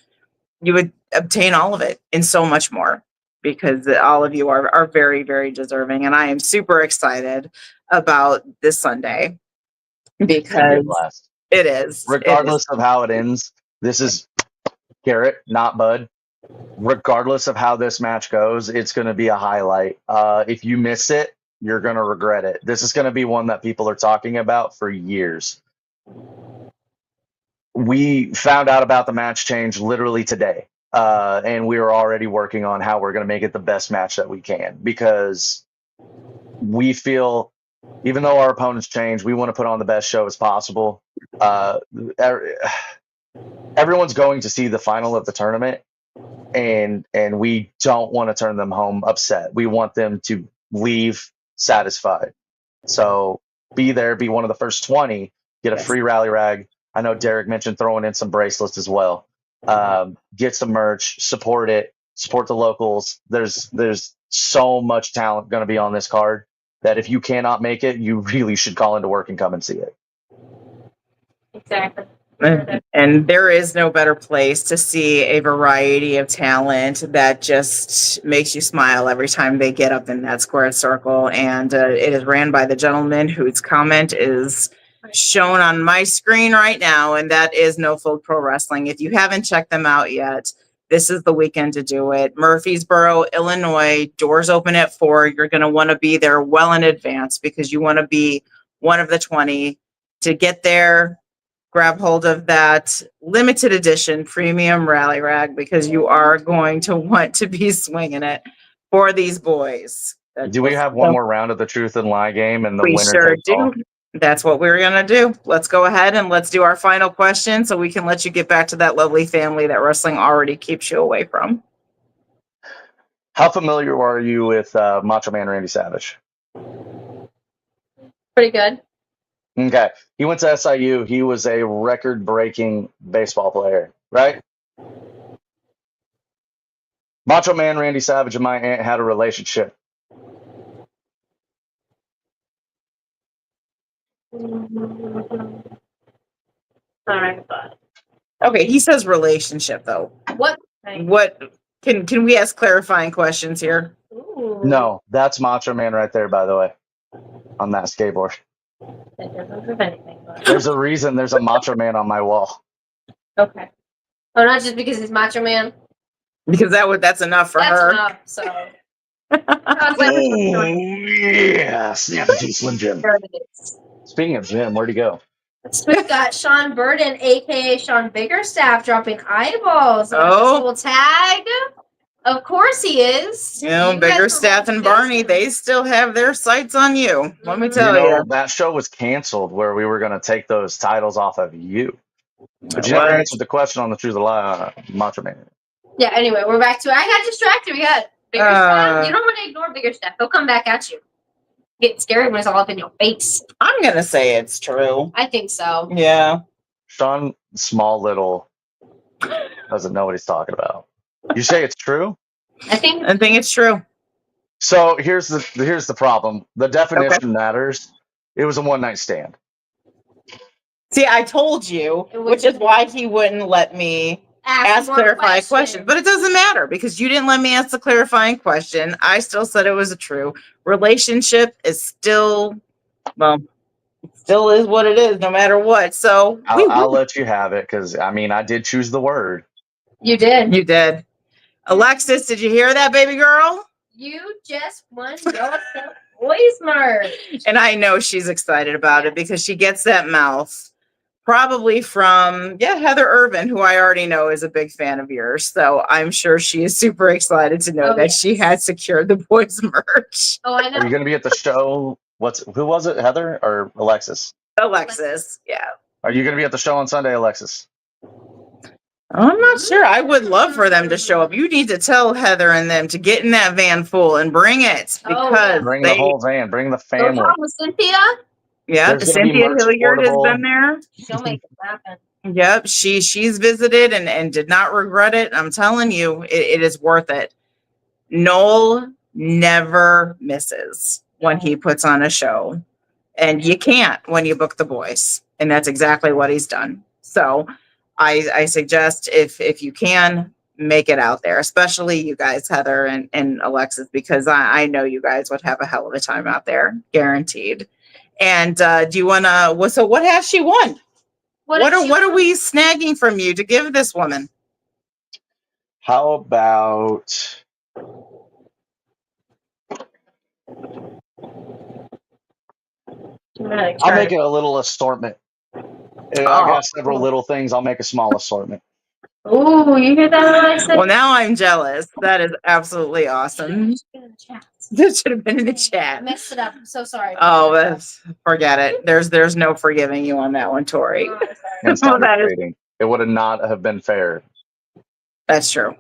would obtain all of it and so much more. because all of you are very, very deserving. And I am super excited about this Sunday It's gonna be a because blast. it is. Regardless of how it ends, this is Garrett, not Bud. Regardless of how this match goes, it's going to be a highlight. If you miss it, you're going to regret it. This is going to be one that people are talking about for years. We found out about the match change literally today, and we are already working on how we're going to make it the best match that we can, because we feel, even though our opponents change, we want to put on the best show as possible. Everyone's going to see the final of the tournament, and we don't want to turn them home upset. We want them to leave satisfied. So be there, be one of the first 20, get a free rally rag. I know Derek mentioned throwing in some bracelets as well. Get some merch, support it, support the locals. There's so much talent going to be on this card that if you cannot make it, you really should call into work and come and see it. Exactly. And there is no better place to see a variety of talent that just makes you smile every time they get up in that squared circle. And it is ran by the gentleman whose comment is shown on my screen right now, and that is No Fold Pro Wrestling. If you haven't checked them out yet, this is the weekend to do it. Murfreesboro, Illinois, doors open at 4. You're going to want to be there well in advance because you want to be one of the 20 to get there. Grab hold of that limited edition premium rally rag because you are going to want to be swinging it for these boys. Do we have one more round of the truth and lie game, and the We winner sure takes all? do. That's what we're going to do. Let's go ahead and let's do our final question so we can let you get back to that lovely family that wrestling already keeps you away from. How familiar are you with Macho Man Randy Savage? Pretty good. Okay. He went to SIU. He was a record-breaking baseball player, right? Macho Man Randy Savage and my aunt had a relationship. Sorry, but Okay, he says relationship though. what? What can we ask clarifying questions here? Ooh, No, that's Macho Man right there, by the way, on that skateboard. that doesn't prove anything. But There's a reason there's a Macho Man on my wall. okay. Oh, not just because he's Macho Man. Because that's enough for That's her. enough. So. Yeah, snap it to Slim Jim. There it is. Speaking of Jim, where'd he go? We've got Sean Burden, aka Sean Biggerstaff, dropping eyeballs on Oh. this little tag. Of course he is. You know, You guys were Biggerstaff and watching Barney, this. they still have their sights on you. Let me You tell know, you. that show was canceled where we were going to take those titles off of you. But you never What? answered the question on the Truth or Lie, Macho Man. Yeah, anyway, we're back to it. I got distracted. We got Biggerstaff. You don't want to ignore Biggerstaff. He'll come back at you. Get scary when it's all up in your face. I'm gonna say it's true. I think so. Yeah. Sean Small Little doesn't know what he's talking about. You say it's true? I think I think it's true. So here's the problem. The definition matters. It was a one-night stand. See, I told you, It which is why he wouldn't let me ask one clarifying questions. But it doesn't matter because you didn't let me ask the clarifying question. I still said it was a true relationship. Is still, well, it still is what it is, no matter what. So I'll let you have it because I mean I did choose the word. You did. You did. Alexis, did you hear that, baby girl? You just won yourself voice merch. And I know she's excited about it because she gets that mouth probably from, Heather Irvin, who I already know is a big fan of yours. So I'm sure she is super excited to know that she had secured the boys merch. Oh, I know. Are you going to be at the show? Who was it, Heather or Alexis? Alexis, yeah. Are you going to be at the show on Sunday, Alexis? I'm not sure. I would love for them to show up. You need to tell Heather and them to get in that van full and bring it because Bring the whole van, bring the family. Go with Cynthia. Yeah, There's gonna be Cynthia merch Hilliard has affordable. been there. She'll make it happen. Yep, she's visited and did not regret it. I'm telling you, it is worth it. Noel never misses when he puts on a show, and you can't when you book the boys, and that's exactly what he's done. So I suggest if you can make it out there, especially you guys, Heather and Alexis, because I know you guys would have a hell of a time out there, guaranteed. And do you want to? So what has she won? What are we snagging from you to give this woman? How about I'll make it a little assortment. I got several little things. I'll make a small assortment. Oh, you hear that, Alexa? Well, now I'm jealous. That is absolutely awesome. This should have been in the I chat. messed it up. I'm so sorry. Oh, forget it. There's no forgiving you on that one, Tori. Oh, sorry. Insider trading. It would have not have been fair. That's true.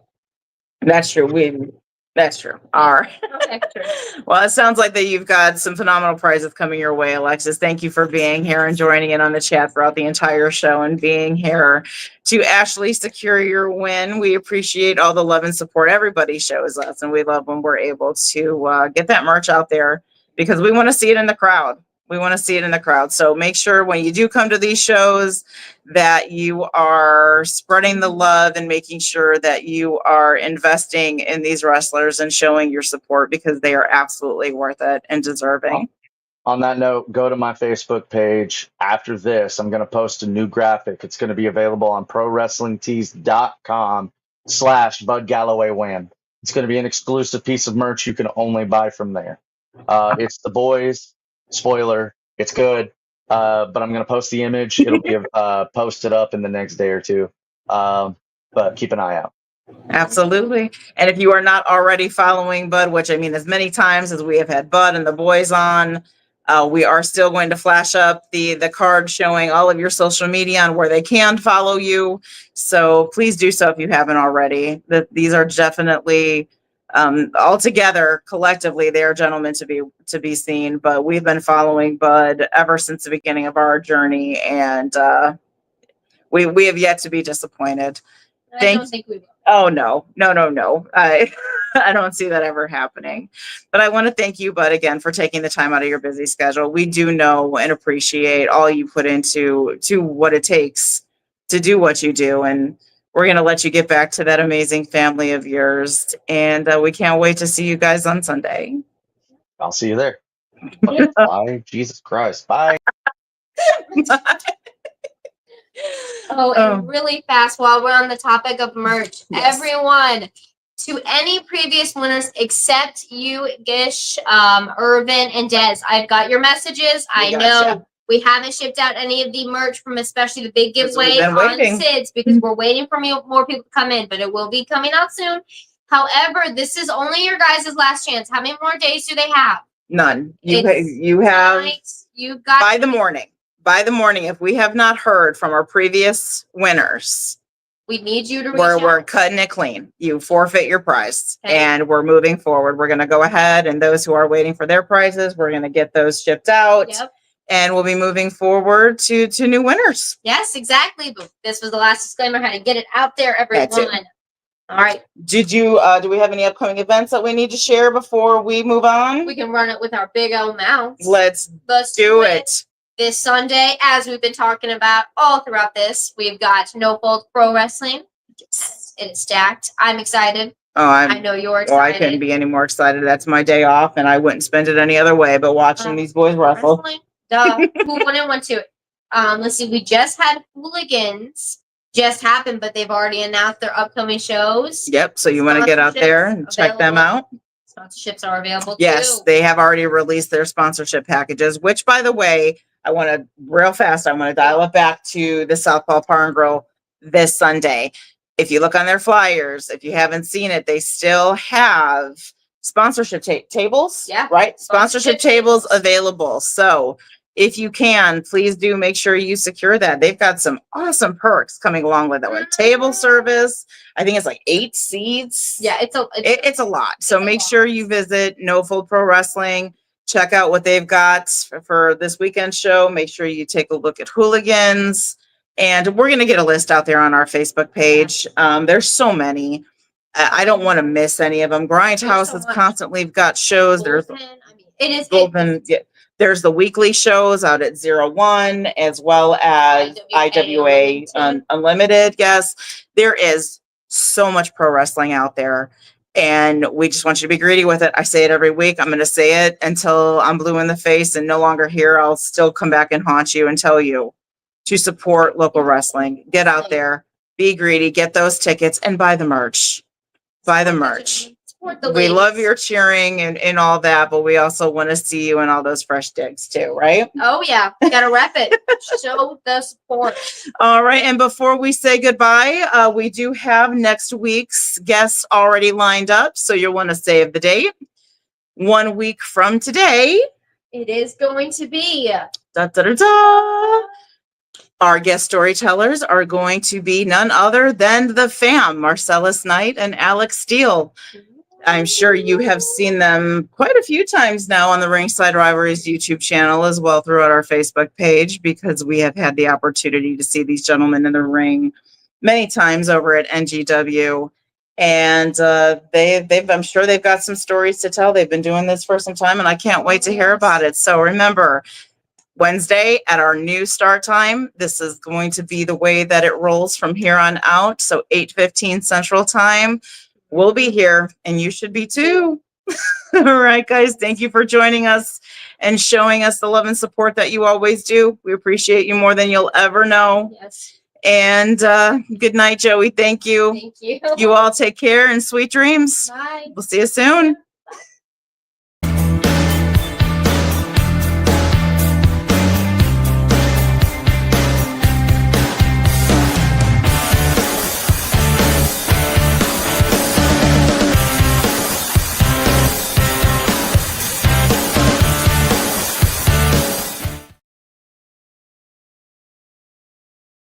That's true. That's true. All right. Okay, true. Well, it sounds like that you've got some phenomenal prizes coming your way, Alexis. Thank you for being here and joining in on the chat throughout the entire show and being here to actually secure your win. We appreciate all the love and support everybody shows us, and we love when we're able to get that merch out there because we want to see it in the crowd. We want to see it in the crowd. So make sure when you do come to these shows that you are spreading the love and making sure that you are investing in these wrestlers and showing your support because they are absolutely worth it and deserving. On that note, go to my Facebook page. After this, I'm going to post a new graphic. It's going to be available on prowrestlingtees.com/Bud Galloway Wham. It's going to be an exclusive piece of merch you can only buy from there. It's the boys. Spoiler, it's good. But I'm going to post the image. It'll be posted up in the next day or two. But keep an eye out. Absolutely. And if you are not already following Bud, which I mean, as many times as we have had Bud and the boys on, we are still going to flash up the card showing all of your social media and where they can follow you. So please do so if you haven't already. These are definitely all together collectively, they are gentlemen to be seen. But we've been following Bud ever since the beginning of our journey, and we have yet to be disappointed. I don't think we will. Oh no. I don't see that ever happening. But I want to thank you, Bud, again for taking the time out of your busy schedule. We do know and appreciate all you put into what it takes to do what you do, and we're going to let you get back to that amazing family of yours. And we can't wait to see you guys on Sunday. I'll see you there. Bye. Jesus Christ. Bye. And really fast, while we're on the topic of merch, yes. Everyone, to any previous winners except you, Gish, Irvin, and Des, I've got your messages. I know we haven't shipped out any of the merch from especially the big giveaway on SIDS because we're waiting for more people to come in, but it will be coming out soon. However, this is only your guys' last chance. How many more days do they have? None. You have by the morning. By the morning, if we have not heard from our previous winners, we need you to reach we're cutting it clean. You forfeit your prize, and we're moving forward. We're going to go ahead, and those who are waiting for their prizes, we're going to get those shipped out. Yep. And we'll be moving forward to new winners. Yes, exactly. But this was the last disclaimer. How to get it out there, everyone. All right. Do we have any upcoming events that we need to share before we move on? We can run it with our big old mouths. Let's do it. This Sunday, as we've been talking about all throughout this, we've got No Fault Pro Wrestling. Yes, it is stacked. I'm excited. Oh, I know you're excited. Oh, I couldn't be any more excited. That's my day off, and I wouldn't spend it any other way but watching these boys wrestle. Duh. Who went to it? Let's see. We just had Hooligans just happened, but they've already announced their upcoming shows. Yep. So you want to get out there and check them out. Sponsorships are available. Yes, they have already released their sponsorship packages, which, by the way, I want to dial it back to the Southpaw Bar and Grill this Sunday. If you look on their flyers, if you haven't seen it, they still have sponsorship tables. Yeah. Right. Sponsorship tables available. So if you can, please do make sure you secure that. They've got some awesome perks coming along with it. With table service, I think it's like 8 seats. Yeah, it's a lot. So make sure you visit No Fold Pro Wrestling. Check out what they've got for this weekend show. Make sure you take a look at Hooligans. And we're going to get a list out there on our Facebook page. There's so many. I don't want to miss any of them. Grindhouse has constantly got shows. There's Golden. There's the weekly shows out at 01 as well as IWA Unlimited. Yes, there is so much pro wrestling out there. And we just want you to be greedy with it. I say it every week. I'm going to say it until I'm blue in the face and no longer here. I'll still come back and haunt you and tell you to support local wrestling. Get out there, be greedy, get those tickets, and buy the merch. Buy the merch. We love your cheering and all that, but we also want to see you in all those fresh digs too, right? Oh yeah, gotta wrap it. Show the support. All right, and before we say goodbye, we do have next week's guests already lined up, so you'll want to save the date. 1 week from today, it is going to be. Da, da, da, da. Our guest storytellers are going to be none other than the fam, Marcellus Knight and Alex Steele. I'm sure you have seen them quite a few times now on the Ringside Rivalries YouTube channel, as well throughout our Facebook page, because we have had the opportunity to see these gentlemen in the ring many times over at NGW. And I'm sure they've got some stories to tell. They've been doing this for some time, and I can't wait to hear about it. So remember, Wednesday at our new start time, this is going to be the way that it rolls from here on out. So 8:15 Central Time. We'll be here, and you should be too. All right, guys, thank you for joining us and showing us the love and support that you always do. We appreciate you more than you'll ever know. Yes. And good night, Joey. Thank you. Thank you. You all take care and sweet dreams. Bye. We'll see you soon.